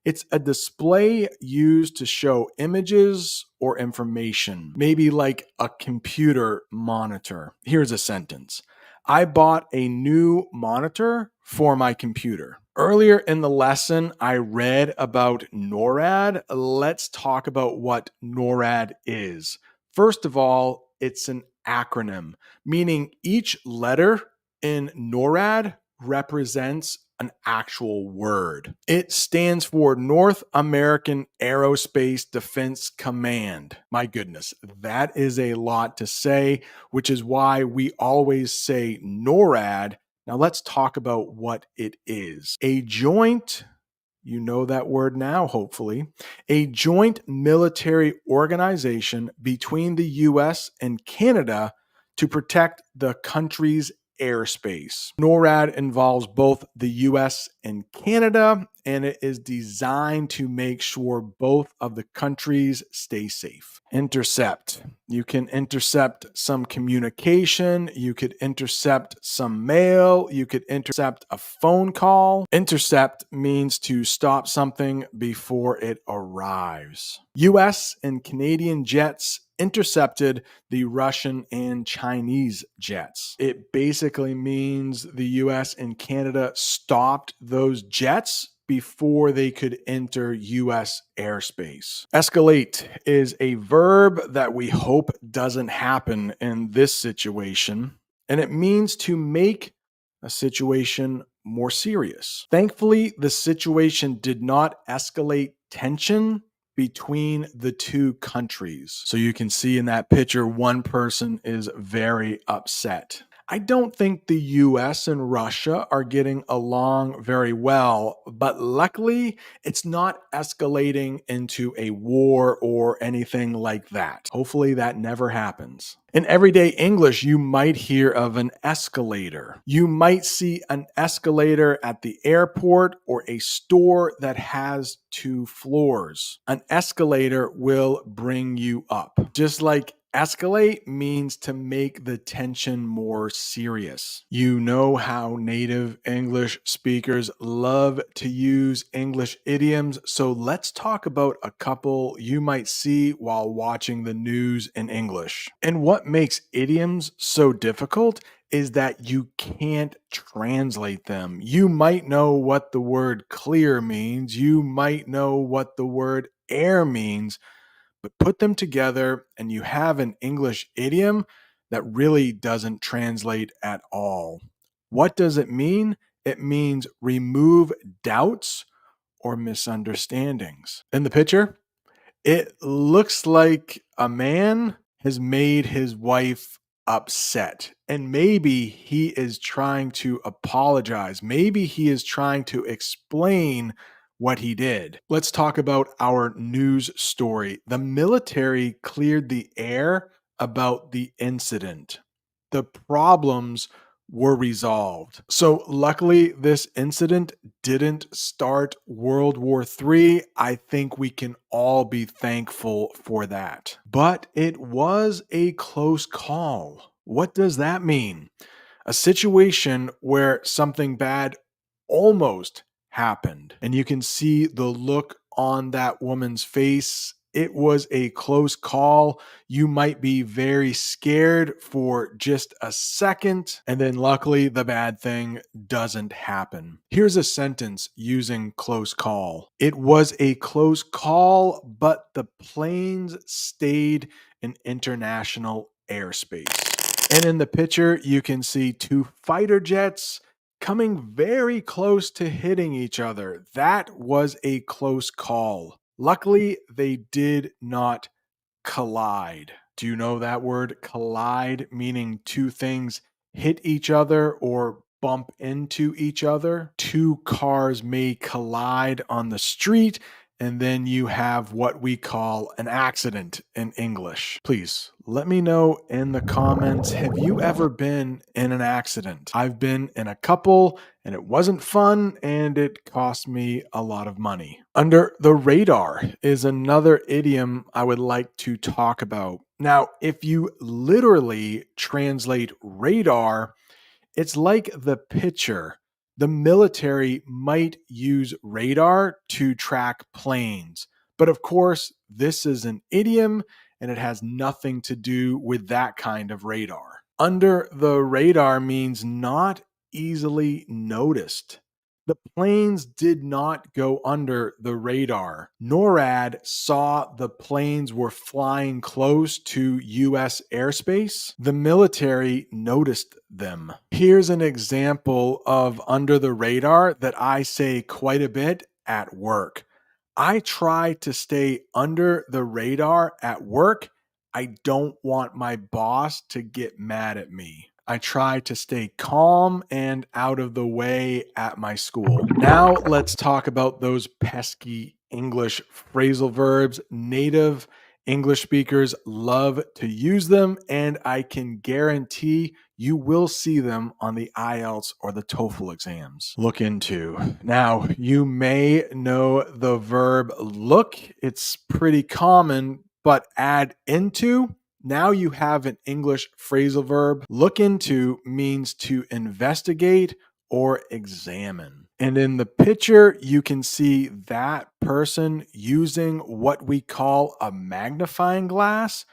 It's a display used to show images or information, maybe like a computer monitor. Here's a sentence: I bought a new monitor for my computer. Earlier in the lesson, I read about NORAD. Let's talk about what NORAD is. First of all, it's an acronym, meaning each letter in NORAD represents an actual word. It stands for North American Aerospace Defense Command. My goodness, that is a lot to say, which is why we always say NORAD. Now let's talk about what it is. A joint, you know that word now, hopefully, a joint military organization between the US and Canada to protect the country's airspace. NORAD involves both the US and Canada, and it is designed to make sure both of the countries stay safe. Intercept. You can intercept some communication. You could intercept some mail. You could intercept a phone call. Intercept means to stop something before it arrives. US and Canadian jets intercepted the Russian and Chinese jets. It basically means the US and Canada stopped those jets before they could enter US airspace. Escalate is a verb that we hope doesn't happen in this situation, and it means to make a situation more serious. Thankfully, the situation did not escalate tension between the two countries. So you can see in that picture, one person is very upset. I don't think the US and Russia are getting along very well, but luckily it's not escalating into a war or anything like that. Hopefully that never happens. In everyday English, you might hear of an escalator. You might see an escalator at the airport or a store that has 2 floors. An escalator will bring you up. Just like escalate means to make the tension more serious. You know how native English speakers love to use English idioms, so let's talk about a couple you might see while watching the news in English. And what makes idioms so difficult is that you can't translate them. You might know what the word clear means, you might know what the word air means, but put them together and you have an English idiom that really doesn't translate at all. What does it mean? It means remove doubts or misunderstandings. In the picture, it looks like a man has made his wife upset, and maybe he is trying to apologize. Maybe he is trying to explain what he did. Let's talk about our news story. The military cleared the air about the incident. The problems were resolved. So luckily, this incident didn't start World War III. I think we can all be thankful for that. But it was a close call. What does that mean? A situation where something bad almost happened. And you can see the look on that woman's face. It was a close call. You might be very scared for just a second, and then luckily the bad thing doesn't happen. Here's a sentence using close call. It was a close call, but the planes stayed in international airspace. And in the picture, you can see 2 fighter jets coming very close to hitting each other. That was a close call. Luckily, they did not collide. Do you know that word collide, meaning 2 things hit each other or bump into each other? 2 cars may collide on the street, and then you have what we call an accident in English. Please let me know in the comments, have you ever been in an accident? I've been in a couple, and it wasn't fun, and it cost me a lot of money. Under the radar is another idiom I would like to talk about. Now, if you literally translate radar, it's like the picture. The military might use radar to track planes. But of course, this is an idiom and it has nothing to do with that kind of radar. Under the radar means not easily noticed. The planes did not go under the radar. NORAD saw the planes were flying close to US airspace. The military noticed them. Here's an example of under the radar that I say quite a bit at work. I try to stay under the radar at work. I don't want my boss to get mad at me. I try to stay calm and out of the way at my school. Now let's talk about those pesky English phrasal verbs. Native English speakers love to use them, and I can guarantee you will see them on the IELTS or the TOEFL exams. Look into. Now, you may know the verb look. It's pretty common, but add into. Now you have an English phrasal verb. Look into means to investigate or examine. And in the picture, you can see that person using what we call a magnifying glass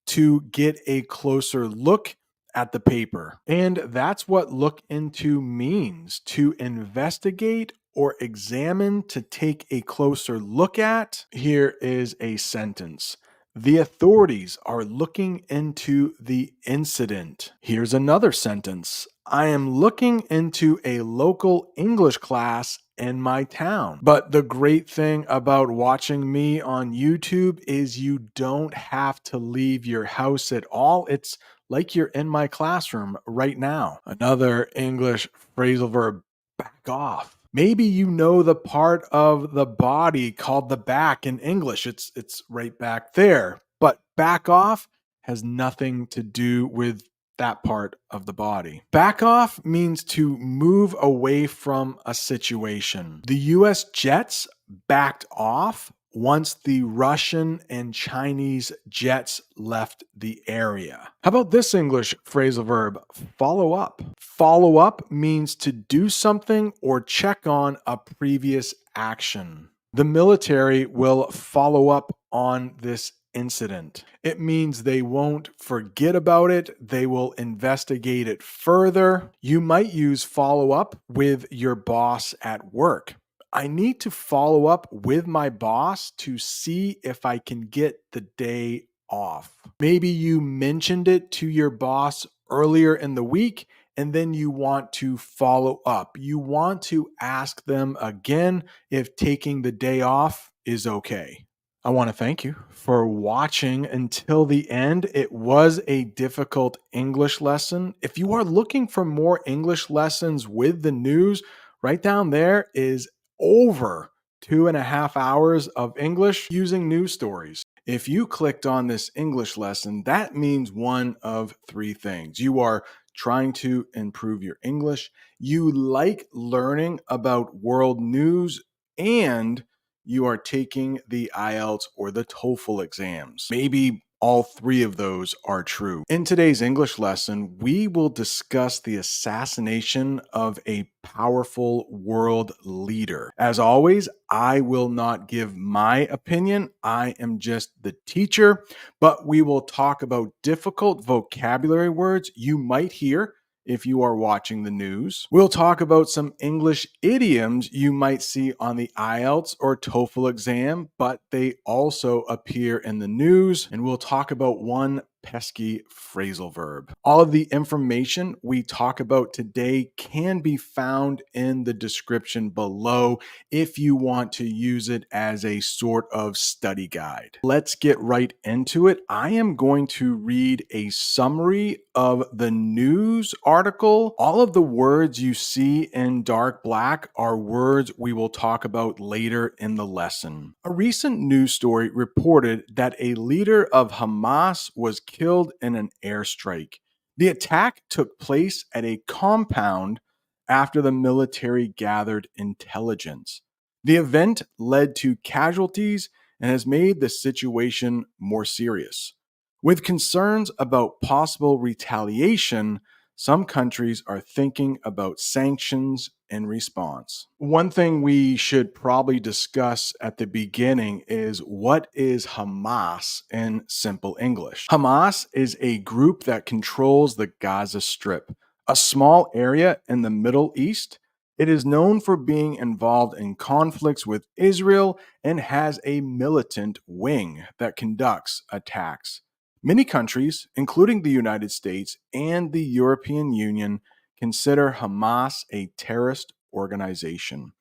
to get a closer look at the paper. And that's what look into means, to investigate or examine, to take a closer look at. Here is a sentence. The authorities are looking into the incident. Here's another sentence. I am looking into a local English class in my town. But the great thing about watching me on YouTube is you don't have to leave your house at all. It's like you're in my classroom right now. Another English phrasal verb, back off. Maybe you know the part of the body called the back in English. It's right back there. But back off has nothing to do with that part of the body. Back off means to move away from a situation. The US jets backed off once the Russian and Chinese jets left the area. How about this English phrasal verb, follow up? Follow up means to do something or check on a previous action. The military will follow up on this incident. It means they won't forget about it. They will investigate it further. You might use follow up with your boss at work. I need to follow up with my boss to see if I can get the day off. Maybe you mentioned it to your boss earlier in the week, and then you want to follow up. You want to ask them again if taking the day off is okay. I want to thank you for watching until the end. It was a difficult English lesson. If you are looking for more English lessons with the news, right down there is over 2.5 hours of English using news stories. If you clicked on this English lesson, that means one of three things. You are trying to improve your English, you like learning about world news, and you are taking the IELTS or the TOEFL exams. Maybe all three of those are true. In today's English lesson, we will discuss the assassination of a powerful world leader. As always, I will not give my opinion. I am just the teacher, but we will talk about difficult vocabulary words you might hear if you are watching the news. We'll talk about some English idioms you might see on the IELTS or TOEFL exam, but they also appear in the news. And we'll talk about one pesky phrasal verb. All of the information we talk about today can be found in the description below if you want to use it as a sort of study guide. Let's get right into it. I am going to read a summary of the news article. All of the words you see in dark black are words we will talk about later in the lesson. A recent news story reported that a leader of Hamas was killed in an airstrike. The attack took place at a compound after the military gathered intelligence. The event led to casualties and has made the situation more serious. With concerns about possible retaliation, some countries are thinking about sanctions in response. One thing we should probably discuss at the beginning is what is Hamas in simple English? Hamas is a group that controls the Gaza Strip, a small area in the Middle East. It is known for being involved in conflicts with Israel and has a militant wing that conducts attacks. Many countries, including the United States and the European Union, consider Hamas a terrorist organization.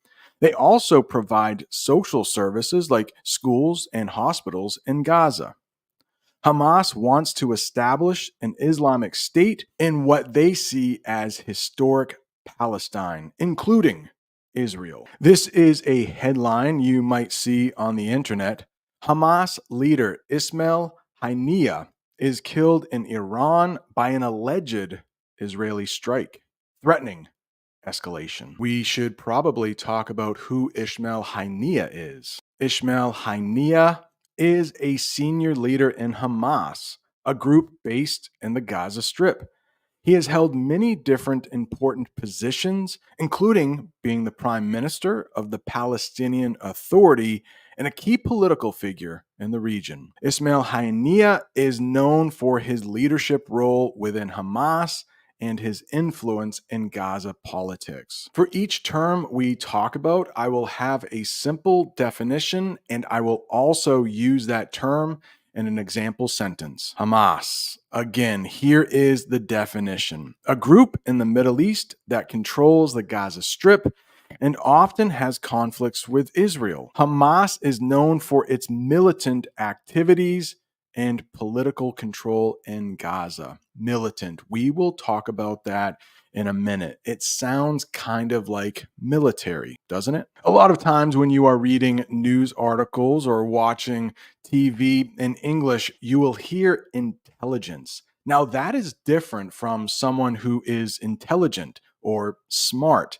They also provide social services like schools and hospitals in Gaza. Hamas wants to establish an Islamic state in what they see as historic Palestine, including Israel. This is a headline you might see on the internet. Hamas leader Ismail Haniyeh is killed in Iran by an alleged Israeli strike, threatening escalation. We should probably talk about who Ismail Haniyeh is. Ismail Haniyeh is a senior leader in Hamas, a group based in the Gaza Strip. He has held many different important positions, including being the prime minister of the Palestinian Authority and a key political figure in the region. Ismail Haniyeh is known for his leadership role within Hamas and his influence in Gaza politics. For each term we talk about, I will have a simple definition and I will also use that term in an example sentence. Hamas. Again, here is the definition. A group in the Middle East that controls the Gaza Strip and often has conflicts with Israel. Hamas is known for its militant activities and political control in Gaza. Militant. We will talk about that in a minute. It sounds kind of like military, doesn't it? A lot of times when you are reading news articles or watching TV in English, you will hear intelligence. Now, that is different from someone who is intelligent or smart.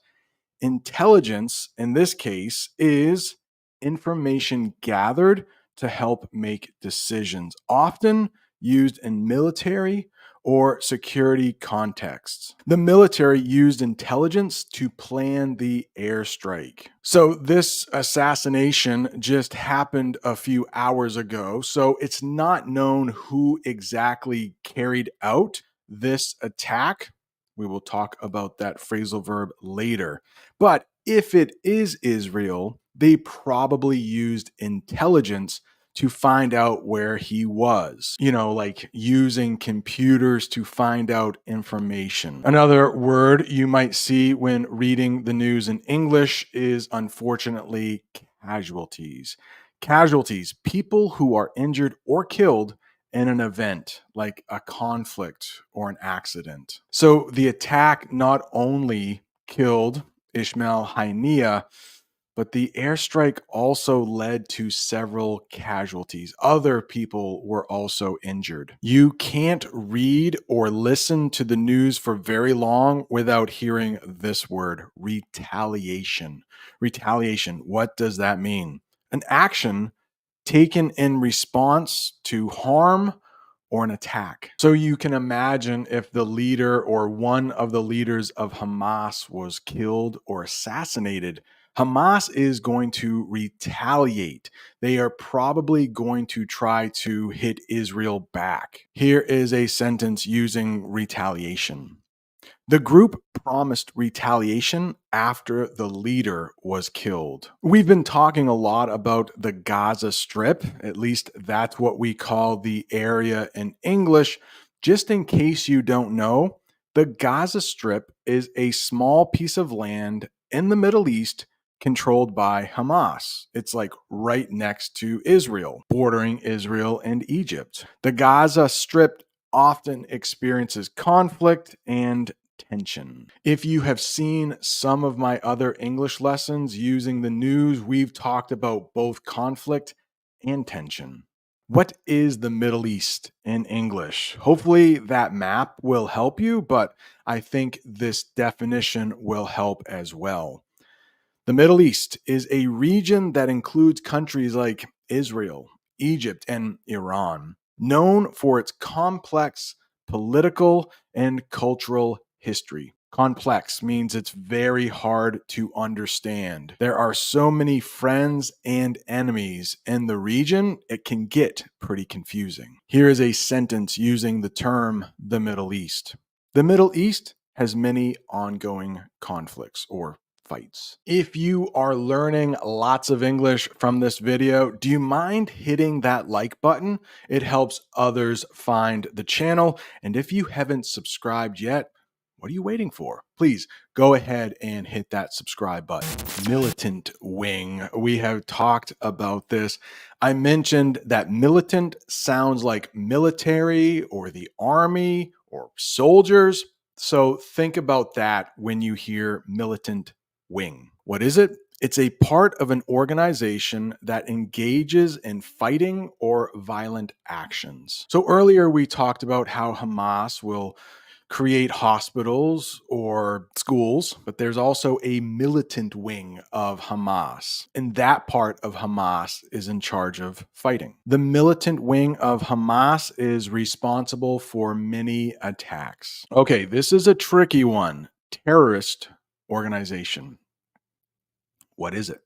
Intelligence, in this case, is information gathered to help make decisions, often used in military or security contexts. The military used intelligence to plan the airstrike. So this assassination just happened a few hours ago, so it's not known who exactly carried out this attack. We will talk about that phrasal verb later. But if it is Israel, they probably used intelligence to find out where he was, like using computers to find out information. Another word you might see when reading the news in English is unfortunately casualties. Casualties, people who are injured or killed in an event like a conflict or an accident. So the attack not only killed Ismail Haniyeh, but the airstrike also led to several casualties. Other people were also injured. You can't read or listen to the news for very long without hearing this word, retaliation. Retaliation, what does that mean? An action taken in response to harm or an attack. So you can imagine if the leader or one of the leaders of Hamas was killed or assassinated, Hamas is going to retaliate. They are probably going to try to hit Israel back. Here is a sentence using retaliation. The group promised retaliation after the leader was killed. We've been talking a lot about the Gaza Strip, at least that's what we call the area in English. Just in case you don't know, the Gaza Strip is a small piece of land in the Middle East controlled by Hamas. It's like right next to Israel, bordering Israel and Egypt. The Gaza Strip often experiences conflict and tension. If you have seen some of my other English lessons using the news, we've talked about both conflict and tension. What is the Middle East in English? Hopefully that map will help you, but I think this definition will help as well. The Middle East is a region that includes countries like Israel, Egypt, and Iran, known for its complex political and cultural history. Complex means it's very hard to understand. There are so many friends and enemies in the region, it can get pretty confusing. Here is a sentence using the term the Middle East. The Middle East has many ongoing conflicts or fights. If you are learning lots of English from this video, do you mind hitting that like button? It helps others find the channel. And if you haven't subscribed yet, what are you waiting for? Please go ahead and hit that subscribe button. Militant wing. We have talked about this. I mentioned that militant sounds like military or the army or soldiers. So think about that when you hear militant wing. What is it? It's a part of an organization that engages in fighting or violent actions. So earlier we talked about how Hamas will create hospitals or schools, but there's also a militant wing of Hamas. And that part of Hamas is in charge of fighting. The militant wing of Hamas is responsible for many attacks. Okay, this is a tricky one. Terrorist organization. What is it?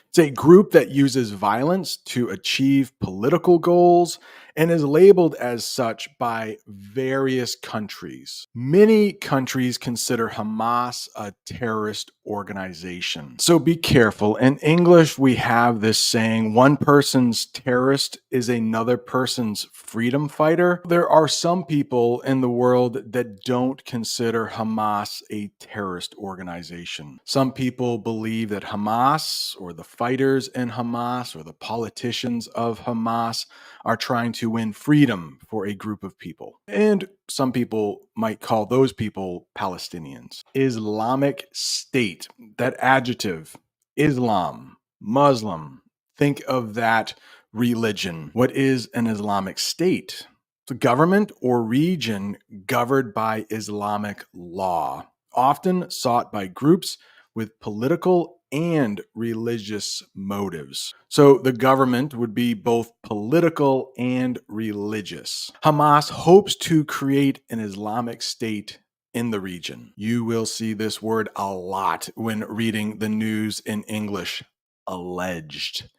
It's a group that uses violence to achieve political goals and is labeled as such by various countries. Many countries consider Hamas a terrorist organization. So be careful. In English, we have this saying, one person's terrorist is another person's freedom fighter. There are some people in the world that don't consider Hamas a terrorist organization. Some people believe that Hamas or the fighters in Hamas or the politicians of Hamas are trying to win freedom for a group of people. And some people might call those people Palestinians. Islamic State, that adjective, Islam, Muslim, think of that religion. What is an Islamic State? It's a government or region governed by Islamic law, often sought by groups with political and religious motives. So the government would be both political and religious. Hamas hopes to create an Islamic State in the region. You will see this word a lot when reading the news in English. Alleged.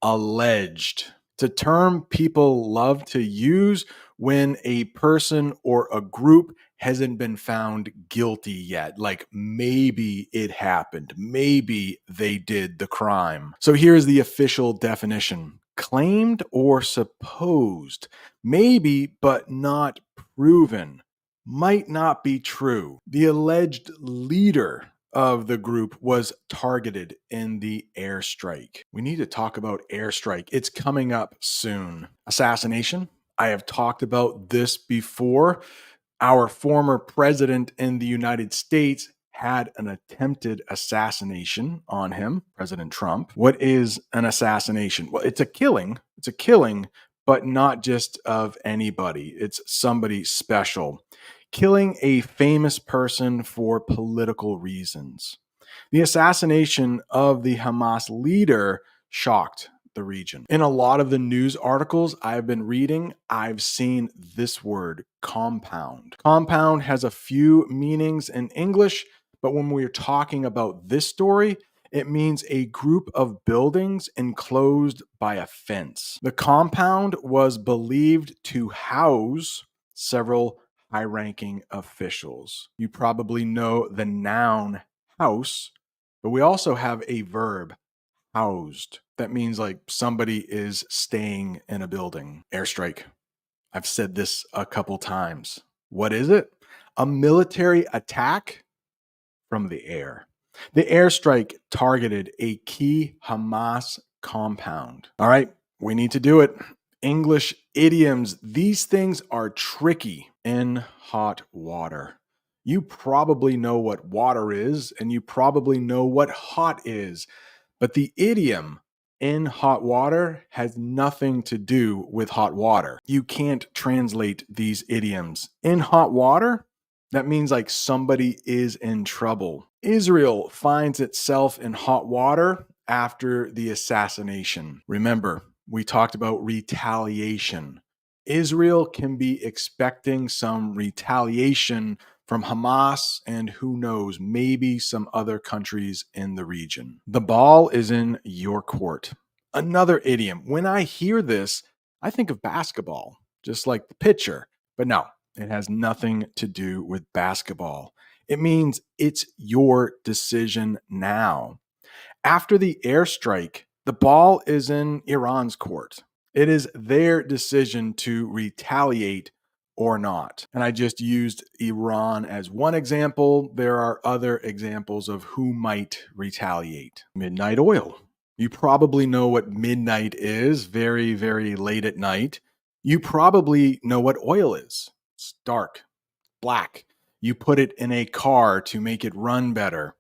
Alleged. It's a term people love to use when a person or a group hasn't been found guilty yet. Like maybe it happened. Maybe they did the crime. So here's the official definition. Claimed or supposed. Maybe, but not proven. Might not be true. The alleged leader of the group was targeted in the airstrike. We need to talk about airstrike. It's coming up soon. Assassination. I have talked about this before. Our former president in the United States had an attempted assassination on him, President Trump. What is an assassination? Well, it's a killing. It's a killing, but not just of anybody. It's somebody special. Killing a famous person for political reasons. The assassination of the Hamas leader shocked the region. In a lot of the news articles I've been reading, I've seen this word, compound. Compound has a few meanings in English, but when we're talking about this story, it means a group of buildings enclosed by a fence. The compound was believed to house several high-ranking officials. You probably know the noun house, but we also have a verb, housed. That means like somebody is staying in a building. Airstrike. I've said this a couple times. What is it? A military attack from the air. The airstrike targeted a key Hamas compound. All right, we need to do it. English idioms. These things are tricky in hot water. You probably know what water is, and you probably know what hot is. But the idiom in hot water has nothing to do with hot water. You can't translate these idioms. In hot water, that means like somebody is in trouble. Israel finds itself in hot water after the assassination. Remember, we talked about retaliation. Israel can be expecting some retaliation from Hamas and who knows, maybe some other countries in the region. The ball is in your court. Another idiom. When I hear this, I think of basketball, just like the pitcher. But no, it has nothing to do with basketball. It means it's your decision now. After the airstrike, the ball is in Iran's court. It is their decision to retaliate or not. And I just used Iran as one example. There are other examples of who might retaliate. Midnight oil. You probably know what midnight is, very, very late at night. You probably know what oil is. It's dark, black. You put it in a car to make it run better.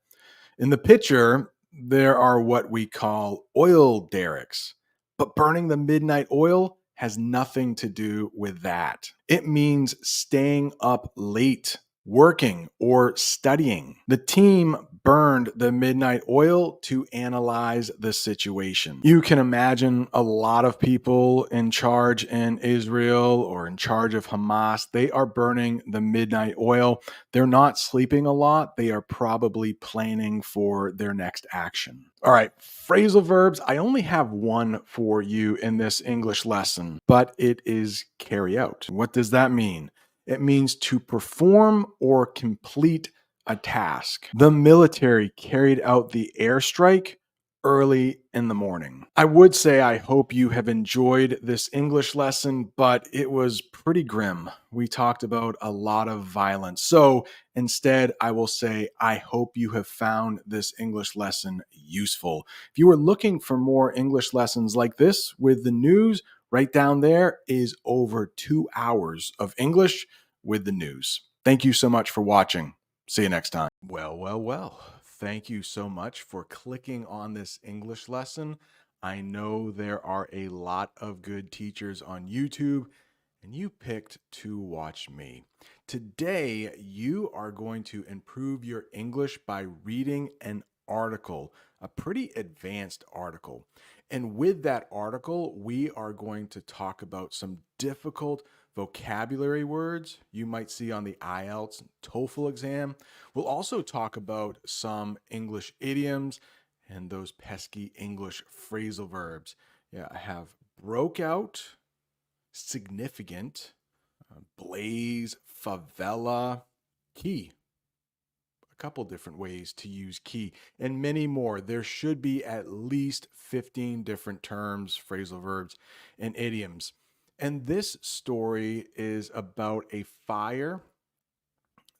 In the picture, there are what we call oil derricks, but burning the midnight oil has nothing to do with that. It means staying up late, working, or studying. The team burned the midnight oil to analyze the situation. You can imagine a lot of people in charge in Israel or in charge of Hamas. They are burning the midnight oil. They're not sleeping a lot. They are probably planning for their next action. All right, phrasal verbs. I only have one for you in this English lesson, but it is carry out. What does that mean? It means to perform or complete a task. The military carried out the airstrike early in the morning. I would say I hope you have enjoyed this English lesson, but it was pretty grim. We talked about a lot of violence. So instead, I will say I hope you have found this English lesson useful. If you are looking for more English lessons like this with the news, right down there is over 2 hours of English with the news. Thank you so much for watching. See you next time. Well. Thank you so much for clicking on this English lesson. I know there are a lot of good teachers on YouTube, and you picked to watch me. Today, you are going to improve your English by reading an article, a pretty advanced article. And with that article, we are going to talk about some difficult vocabulary words you might see on the IELTS and TOEFL exam. We'll also talk about some English idioms and those pesky English phrasal verbs. Yeah, I have broke out, significant, blaze, favela, key. A couple different ways to use key, and many more. There should be at least 15 different terms, phrasal verbs, and idioms. And this story is about a fire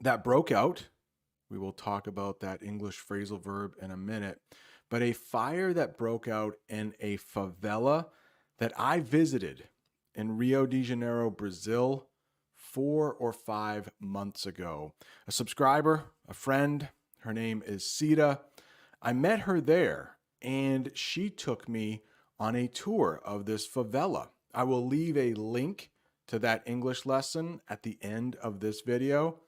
that broke out. We will talk about that English phrasal verb in a minute. But a fire that broke out in a favela that I visited in Rio de Janeiro, Brazil, 4 or 5 months ago. A subscriber, a friend, her name is Sita. I met her there, and she took me on a tour of this favela. I will leave a link to that English lesson at the end of this video.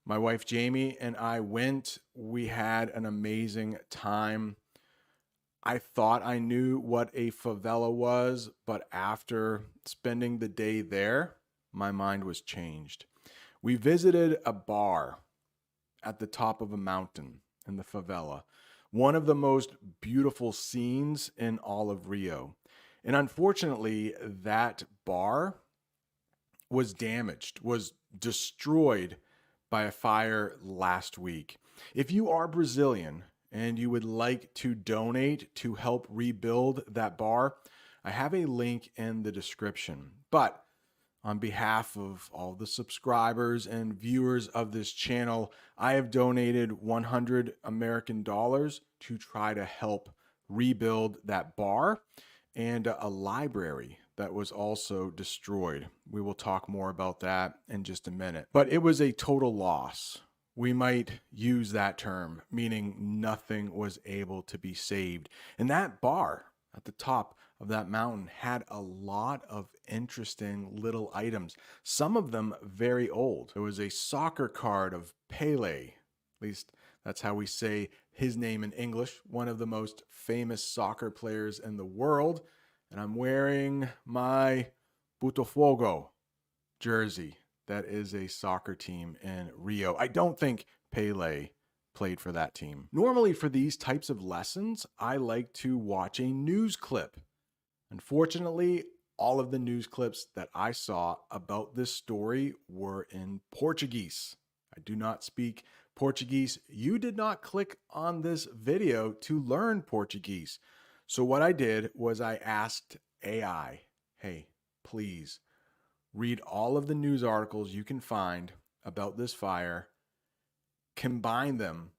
My wife Jamie and I went. We had an amazing time. I thought I knew what a favela was, but after spending the day there, my mind was changed. We visited a bar at the top of a mountain in the favela, one of the most beautiful scenes in all of Rio. And unfortunately, that bar was damaged, was destroyed by a fire last week. If you are Brazilian and you would like to donate to help rebuild that bar, I have a link in the description. But on behalf of all the subscribers and viewers of this channel, I have donated $100 American to try to help rebuild that bar and a library that was also destroyed. We will talk more about that in just a minute. But it was a total loss. We might use that term, meaning nothing was able to be saved. And that bar at the top of that mountain had a lot of interesting little items, some of them very old. There was a soccer card of Pele, at least that's how we say his name in English, one of the most famous soccer players in the world. And I'm wearing my Botafogo jersey. That is a soccer team in Rio. I don't think Pele played for that team. Normally for these types of lessons, I like to watch a news clip. Unfortunately, all of the news clips that I saw about this story were in Portuguese. I do not speak Portuguese, you did not click on this video to learn Portuguese. So what I did was I asked AI, hey, please read all of the news articles you can find about this fire, combine them,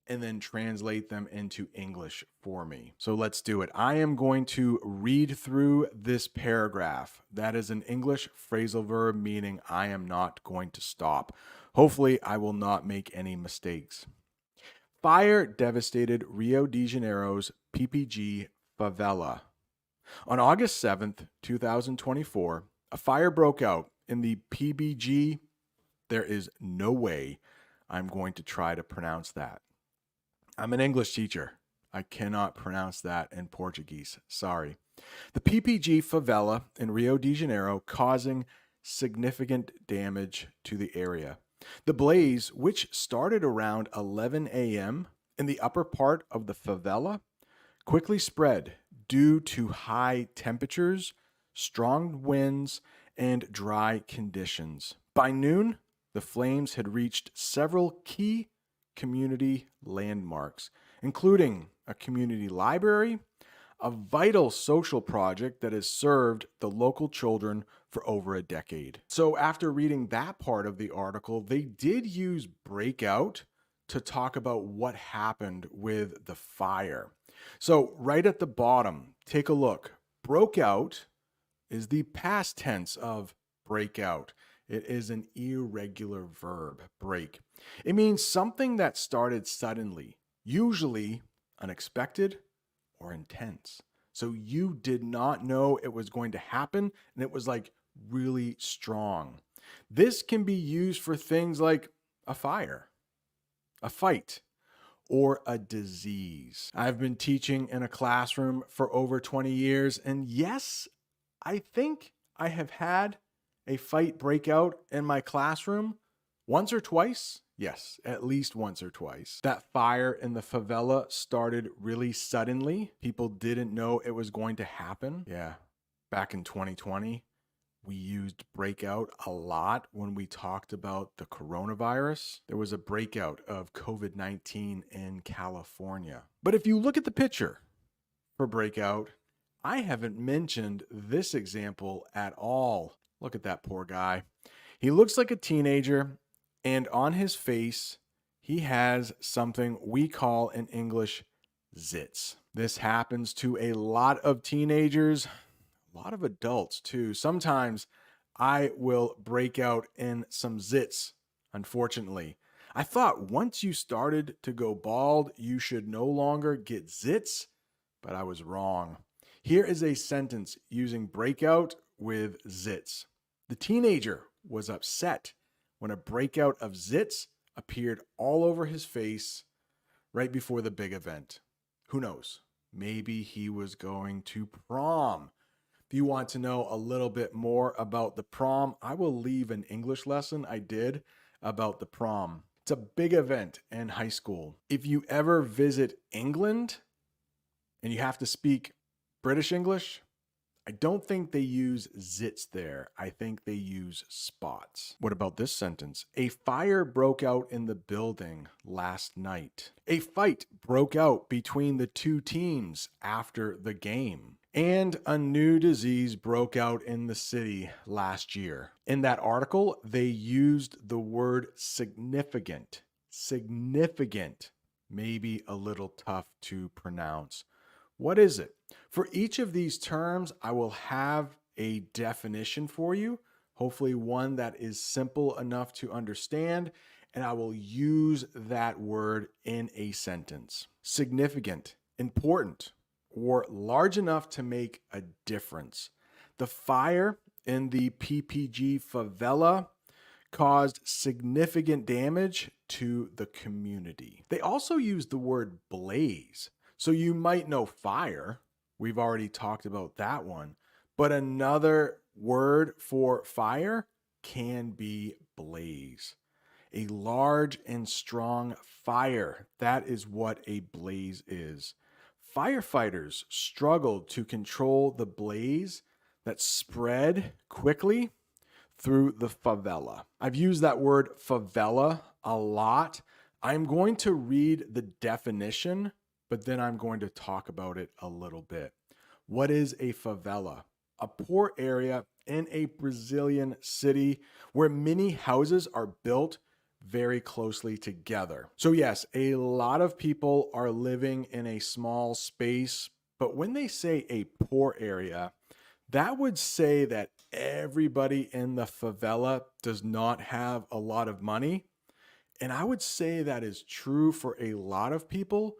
and then translate them into English for me. So let's do it. I am going to read through this paragraph. That is an English phrasal verb, meaning I am not going to stop. Hopefully, I will not make any mistakes. Fire devastated Rio de Janeiro's PPG Favela. On August 7th, 2024, a fire broke out in the PBG. There is no way I'm going to try to pronounce that. I'm an English teacher. I cannot pronounce that in Portuguese. Sorry. The PPG favela in Rio de Janeiro causing significant damage to the area. The blaze, which started around 11 a.m. in the upper part of the favela, quickly spread due to high temperatures, strong winds, and dry conditions. By noon, the flames had reached several key community landmarks, including a community library, a vital social project that has served the local children for over a decade. So after reading that part of the article, they did use breakout to talk about what happened with the fire. So right at the bottom, take a look. Broke out is the past tense of breakout. It is an irregular verb, break. It means something that started suddenly, usually unexpected or intense. So you did not know it was going to happen, and it was like really strong. This can be used for things like a fire, a fight, or a disease. I've been teaching in a classroom for over 20 years, and yes, I think I have had a fight break out in my classroom once or twice. Yes, at least once or twice. That fire in the favela started really suddenly. People didn't know it was going to happen. Yeah, back in 2020, we used breakout a lot when we talked about the coronavirus. There was a breakout of COVID-19 in California. But if you look at the picture for breakout, I haven't mentioned this example at all. Look at that poor guy. He looks like a teenager, and on his face, he has something we call in English zits. This happens to a lot of teenagers, a lot of adults too. Sometimes I will break out in some zits, unfortunately. I thought once you started to go bald, you should no longer get zits, but I was wrong. Here is a sentence using breakout with zits. The teenager was upset when a breakout of zits appeared all over his face right before the big event. Who knows? Maybe he was going to prom. If you want to know a little bit more about the prom, I will leave an English lesson I did about the prom. It's a big event in high school. If you ever visit England and you have to speak British English, I don't think they use zits there. I think they use spots. What about this sentence? A fire broke out in the building last night. A fight broke out between the two teams after the game. And a new disease broke out in the city last year. In that article, they used the word significant. Significant. Maybe a little tough to pronounce. What is it? For each of these terms, I will have a definition for you, hopefully one that is simple enough to understand, and I will use that word in a sentence. Significant, important, or large enough to make a difference. The fire in the PPG favela caused significant damage to the community. They also used the word blaze. So you might know fire. We've already talked about that one. But another word for fire can be blaze. A large and strong fire. That is what a blaze is. Firefighters struggled to control the blaze that spread quickly through the favela. I've used that word favela a lot. I'm going to read the definition, but then I'm going to talk about it a little bit. What is a favela? A poor area in a Brazilian city where many houses are built very closely together. So yes, a lot of people are living in a small space, but when they say a poor area, that would say that everybody in the favela does not have a lot of money. And I would say that is true for a lot of people,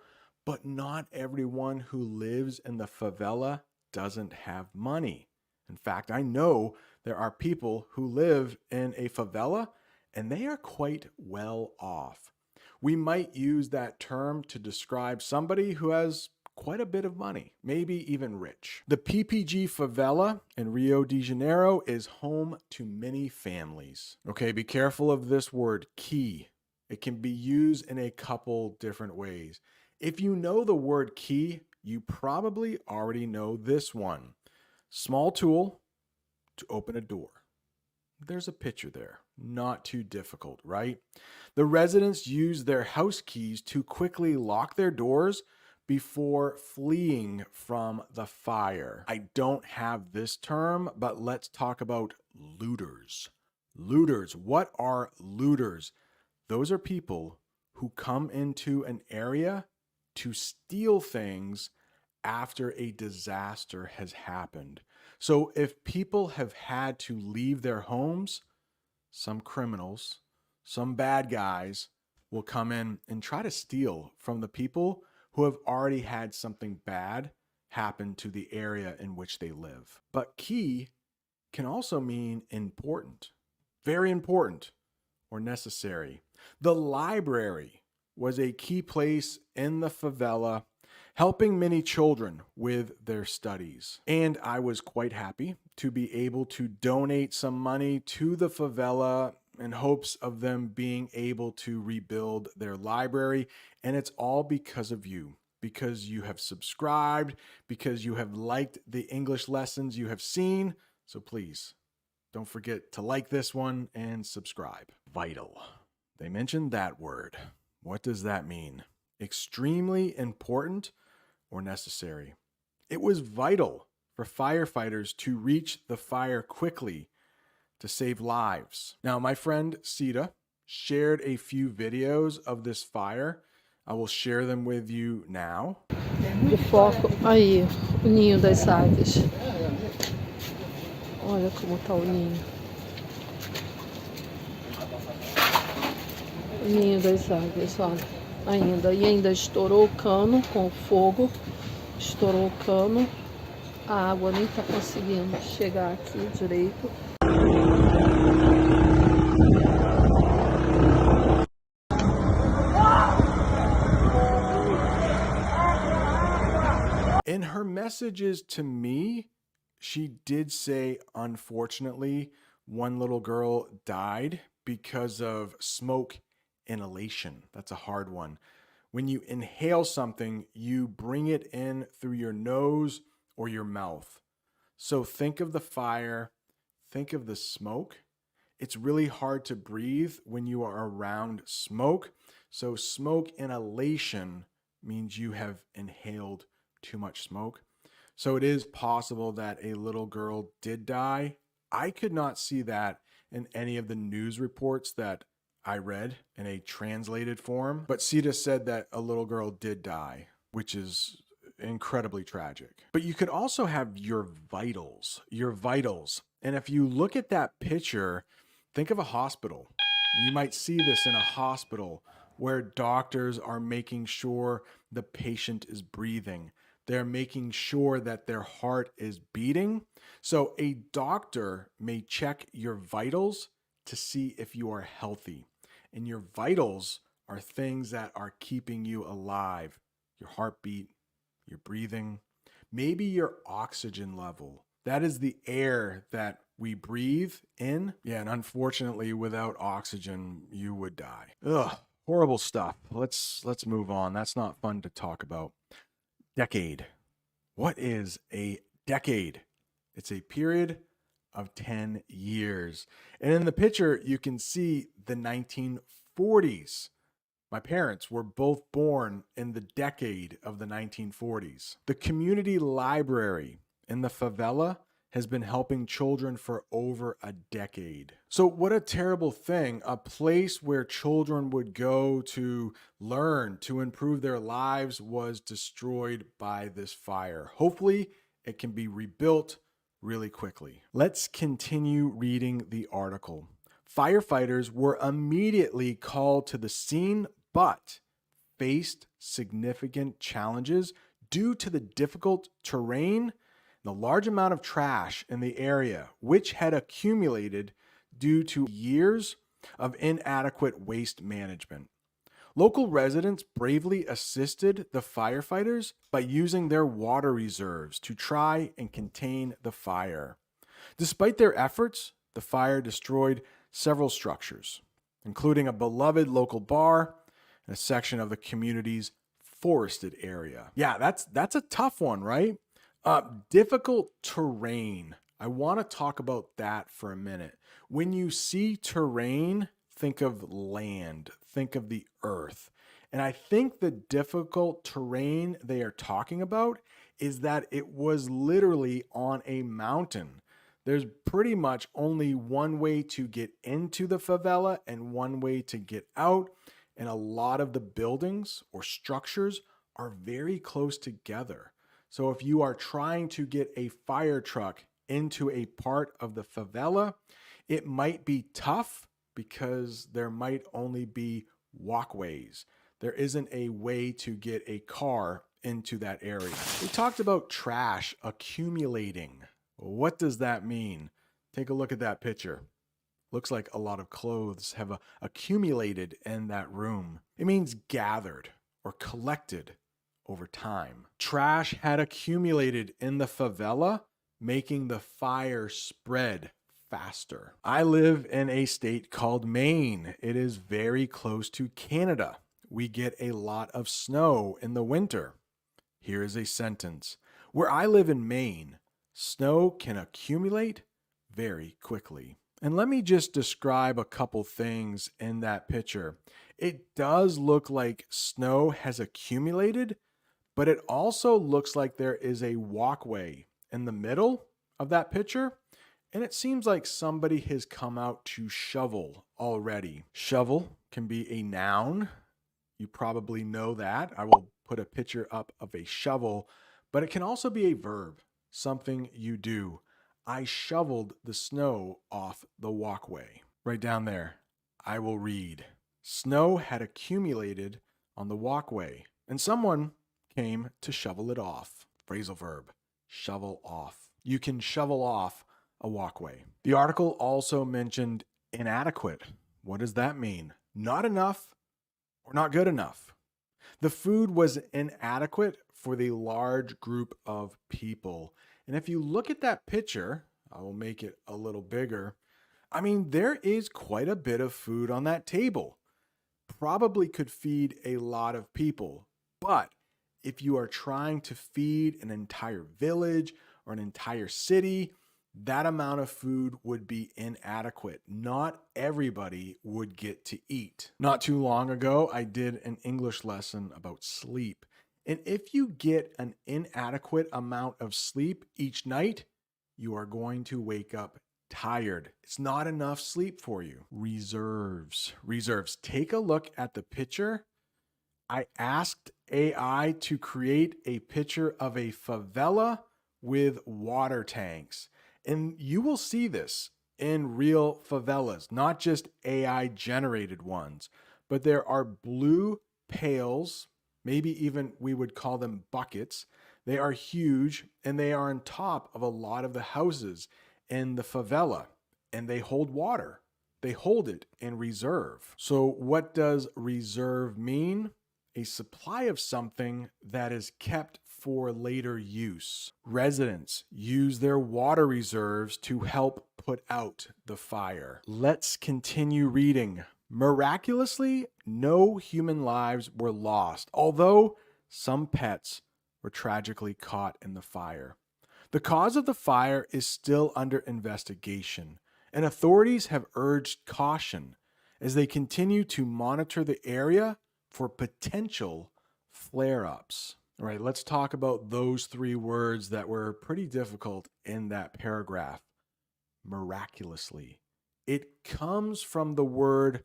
but not everyone who lives in the favela doesn't have money. In fact, I know there are people who live in a favela and they are quite well off. We might use that term to describe somebody who has quite a bit of money, maybe even rich. The PPG favela in Rio de Janeiro is home to many families. Okay, be careful of this word, key. It can be used in a couple different ways. If you know the word key, you probably already know this one. Small tool to open a door. There's a picture there. Not too difficult, right? The residents use their house keys to quickly lock their doors before fleeing from the fire. I don't have this term, but let's talk about looters. Looters. What are looters? Those are people who come into an area to steal things after a disaster has happened. So if people have had to leave their homes, some criminals, some bad guys will come in and try to steal from the people who have already had something bad happen to the area in which they live. But key can also mean important, very important, or necessary. The library was a key place in the favela, helping many children with their studies. And I was quite happy to be able to donate some money to the favela in hopes of them being able to rebuild their library. And it's all because of you, because you have subscribed, because you have liked the English lessons you have seen. So please don't forget to like this one and subscribe. Vital. They mentioned that word. What does that mean? Extremely important or necessary? It was vital for firefighters to reach the fire quickly to save lives. Now, my friend Sita shared a few videos of this fire. I will share them with you now. O foco aí, o ninho das aves. Olha como tá o ninho. O ninho das aves, olha. Ainda estourou o cano com o fogo. Estourou o cano. A água nem tá conseguindo chegar aqui direito. In her messages to me, she did say, unfortunately, one little girl died because of smoke inhalation. That's a hard one. When you inhale something, you bring it in through your nose or your mouth. So think of the fire, think of the smoke. It's really hard to breathe when you are around smoke. So smoke inhalation means you have inhaled too much smoke. So it is possible that a little girl did die. I could not see that in any of the news reports that I read in a translated form, but Sita said that a little girl did die, which is incredibly tragic. But you could also have your vitals. And if you look at that picture, think of a hospital. You might see this in a hospital where doctors are making sure the patient is breathing. They're making sure that their heart is beating. So a doctor may check your vitals to see if you are healthy. And your vitals are things that are keeping you alive. Your heartbeat, your breathing, maybe your oxygen level. That is the air that we breathe in. Yeah, and unfortunately, without oxygen, you would die. Ugh, horrible stuff. Let's move on. That's not fun to talk about. Decade. What is a decade? It's a period of 10 years. And in the picture, you can see the 1940s. My parents were both born in the decade of the 1940s. The community library in the favela has been helping children for over a decade. So what a terrible thing. A place where children would go to learn, to improve their lives, was destroyed by this fire. Hopefully, it can be rebuilt really quickly. Let's continue reading the article. Firefighters were immediately called to the scene, but faced significant challenges due to the difficult terrain, the large amount of trash in the area, which had accumulated due to years of inadequate waste management. Local residents bravely assisted the firefighters by using their water reserves to try and contain the fire. Despite their efforts, the fire destroyed several structures, including a beloved local bar and a section of the community's forested area. Yeah, that's a tough one, right? Difficult terrain. I want to talk about that for a minute. When you see terrain, think of land, think of the earth. And I think the difficult terrain they are talking about is that it was literally on a mountain. There's pretty much only one way to get into the favela and one way to get out. And a lot of the buildings or structures are very close together. So if you are trying to get a fire truck into a part of the favela, it might be tough because there might only be walkways. There isn't a way to get a car into that area. We talked about trash accumulating. What does that mean? Take a look at that picture. Looks like a lot of clothes have accumulated in that room. It means gathered or collected over time. Trash had accumulated in the favela, making the fire spread faster. I live in a state called Maine. It is very close to Canada. We get a lot of snow in the winter. Here is a sentence. Where I live in Maine, snow can accumulate very quickly. And let me just describe a couple things in that picture. It does look like snow has accumulated, but it also looks like there is a walkway in the middle of that picture. And it seems like somebody has come out to shovel already. Shovel can be a noun. You probably know that. I will put a picture up of a shovel, but it can also be a verb, something you do. I shoveled the snow off the walkway. Right down there, I will read. Snow had accumulated on the walkway, and someone came to shovel it off. Phrasal verb, shovel off. You can shovel off a walkway. The article also mentioned inadequate. What does that mean? Not enough or not good enough. The food was inadequate for the large group of people. And if you look at that picture, I will make it a little bigger. I mean, there is quite a bit of food on that table. Probably could feed a lot of people. But if you are trying to feed an entire village or an entire city, that amount of food would be inadequate. Not everybody would get to eat. Not too long ago, I did an English lesson about sleep. And if you get an inadequate amount of sleep each night, you are going to wake up tired. It's not enough sleep for you. Reserves. Take a look at the picture. I asked AI to create a picture of a favela with water tanks. And you will see this in real favelas, not just AI generated ones, but there are blue pails, maybe even we would call them buckets. They are huge and they are on top of a lot of the houses in the favela, and they hold water. They hold it in reserve. So what does reserve mean? A supply of something that is kept for later use. Residents use their water reserves to help put out the fire. Let's continue reading. Miraculously, no human lives were lost, although some pets were tragically caught in the fire. The cause of the fire is still under investigation, and authorities have urged caution as they continue to monitor the area for potential flare-ups. All right, let's talk about those three words that were pretty difficult in that paragraph. Miraculously. It comes from the word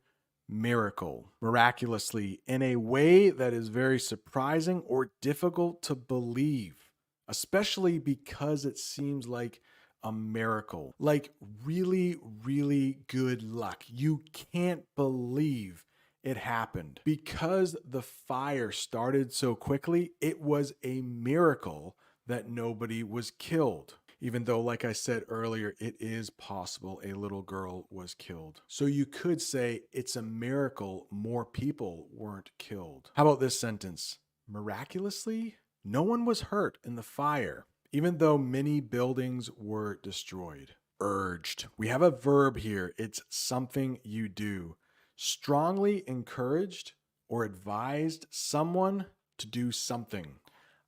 miracle, miraculously, in a way that is very surprising or difficult to believe, especially because it seems like a miracle, like really, really good luck. You can't believe it happened. Because the fire started so quickly, it was a miracle that nobody was killed. Even though, like I said earlier, it is possible a little girl was killed. So you could say it's a miracle more people weren't killed. How about this sentence? Miraculously, no one was hurt in the fire, even though many buildings were destroyed. Urged. We have a verb here. It's something you do. Strongly encouraged or advised someone to do something.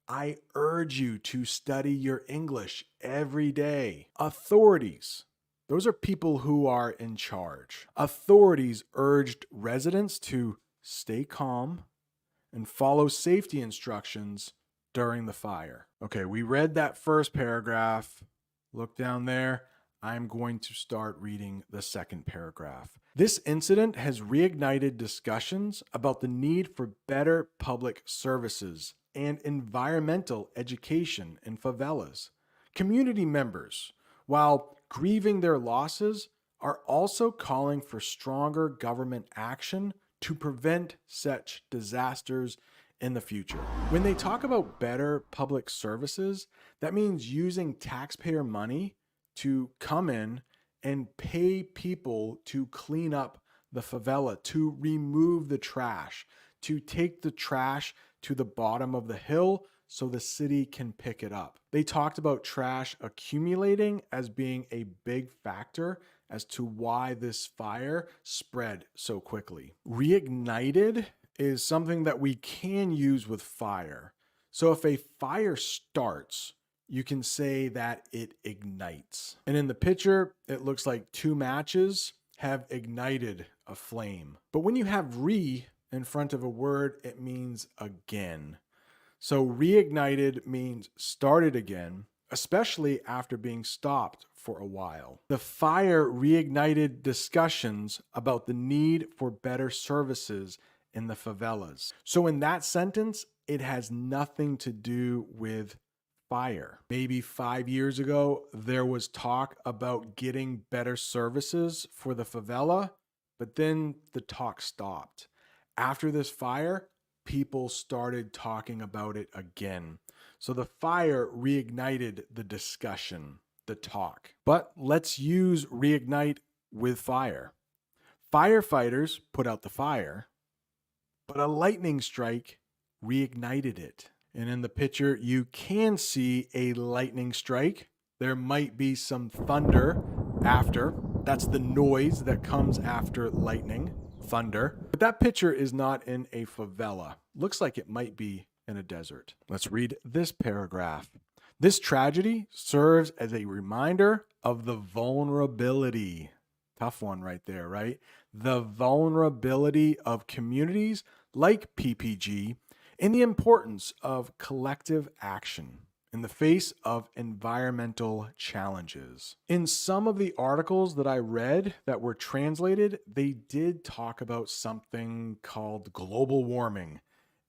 I urge you to study your English every day. Authorities. Those are people who are in charge. Authorities urged residents to stay calm and follow safety instructions during the fire. Okay, we read that first paragraph. Look down there. I'm going to start reading the second paragraph. This incident has reignited discussions about the need for better public services and environmental education in favelas. Community members, while grieving their losses, are also calling for stronger government action to prevent such disasters in the future. When they talk about better public services, that means using taxpayer money to come in and pay people to clean up the favela, to remove the trash, to take the trash to the bottom of the hill so the city can pick it up. They talked about trash accumulating as being a big factor as to why this fire spread so quickly. Reignited is something that we can use with fire. So if a fire starts, you can say that it ignites. And in the picture, it looks like two matches have ignited a flame. But when you have re in front of a word, it means again. So reignited means started again, especially after being stopped for a while. The fire reignited discussions about the need for better services in the favelas. So in that sentence, it has nothing to do with fire. Maybe 5 years ago, there was talk about getting better services for the favela, but then the talk stopped. After this fire, people started talking about it again. So the fire reignited the discussion, the talk. But let's use reignite with fire. Firefighters put out the fire, but a lightning strike reignited it. And in the picture, you can see a lightning strike. There might be some thunder after. That's the noise that comes after lightning, thunder. But that picture is not in a favela. Looks like it might be in a desert. Let's read this paragraph. This tragedy serves as a reminder of the vulnerability. Tough one right there, right? The vulnerability of communities like PPG and the importance of collective action in the face of environmental challenges. In some of the articles that I read that were translated, they did talk about something called global warming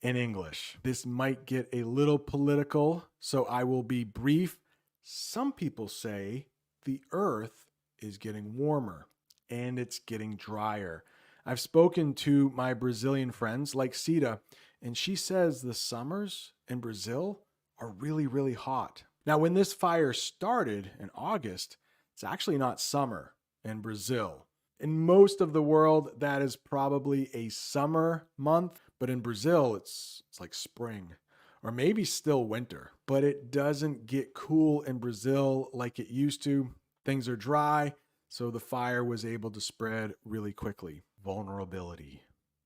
in English. This might get a little political, so I will be brief. Some people say the earth is getting warmer and it's getting drier. I've spoken to my Brazilian friends like Cita, and she says the summers in Brazil are really, really hot. Now, when this fire started in August, it's actually not summer in Brazil. In most of the world, that is probably a summer month, but in Brazil, it's like spring or maybe still winter. But it doesn't get cool in Brazil like it used to. Things are dry, so the fire was able to spread really quickly. Vulnerability.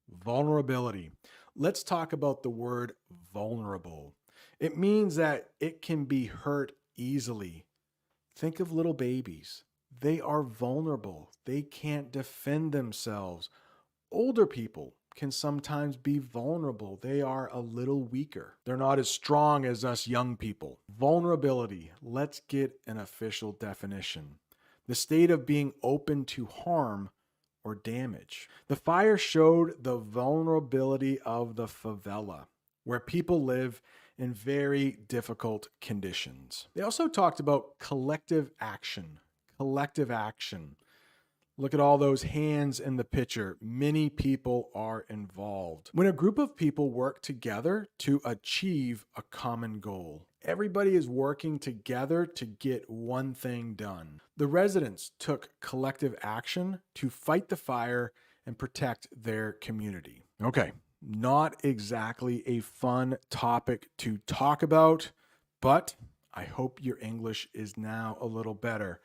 Vulnerability. Let's talk about the word vulnerable. It means that it can be hurt easily. Think of little babies. They are vulnerable. They can't defend themselves. Older people can sometimes be vulnerable. They are a little weaker. They're not as strong as us young people. Vulnerability. Let's get an official definition. The state of being open to harm or damage. The fire showed the vulnerability of the favela, where people live in very difficult conditions. They also talked about collective action. Collective action. Look at all those hands in the picture. Many people are involved. When a group of people work together to achieve a common goal, everybody is working together to get one thing done. The residents took collective action to fight the fire and protect their community. Okay, not exactly a fun topic to talk about, but I hope your English is now a little better.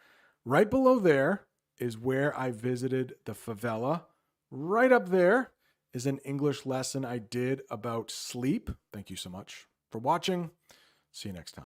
Right below there is where I visited the favela. Right up there is an English lesson I did about sleep. Thank you so much for watching. See you next time.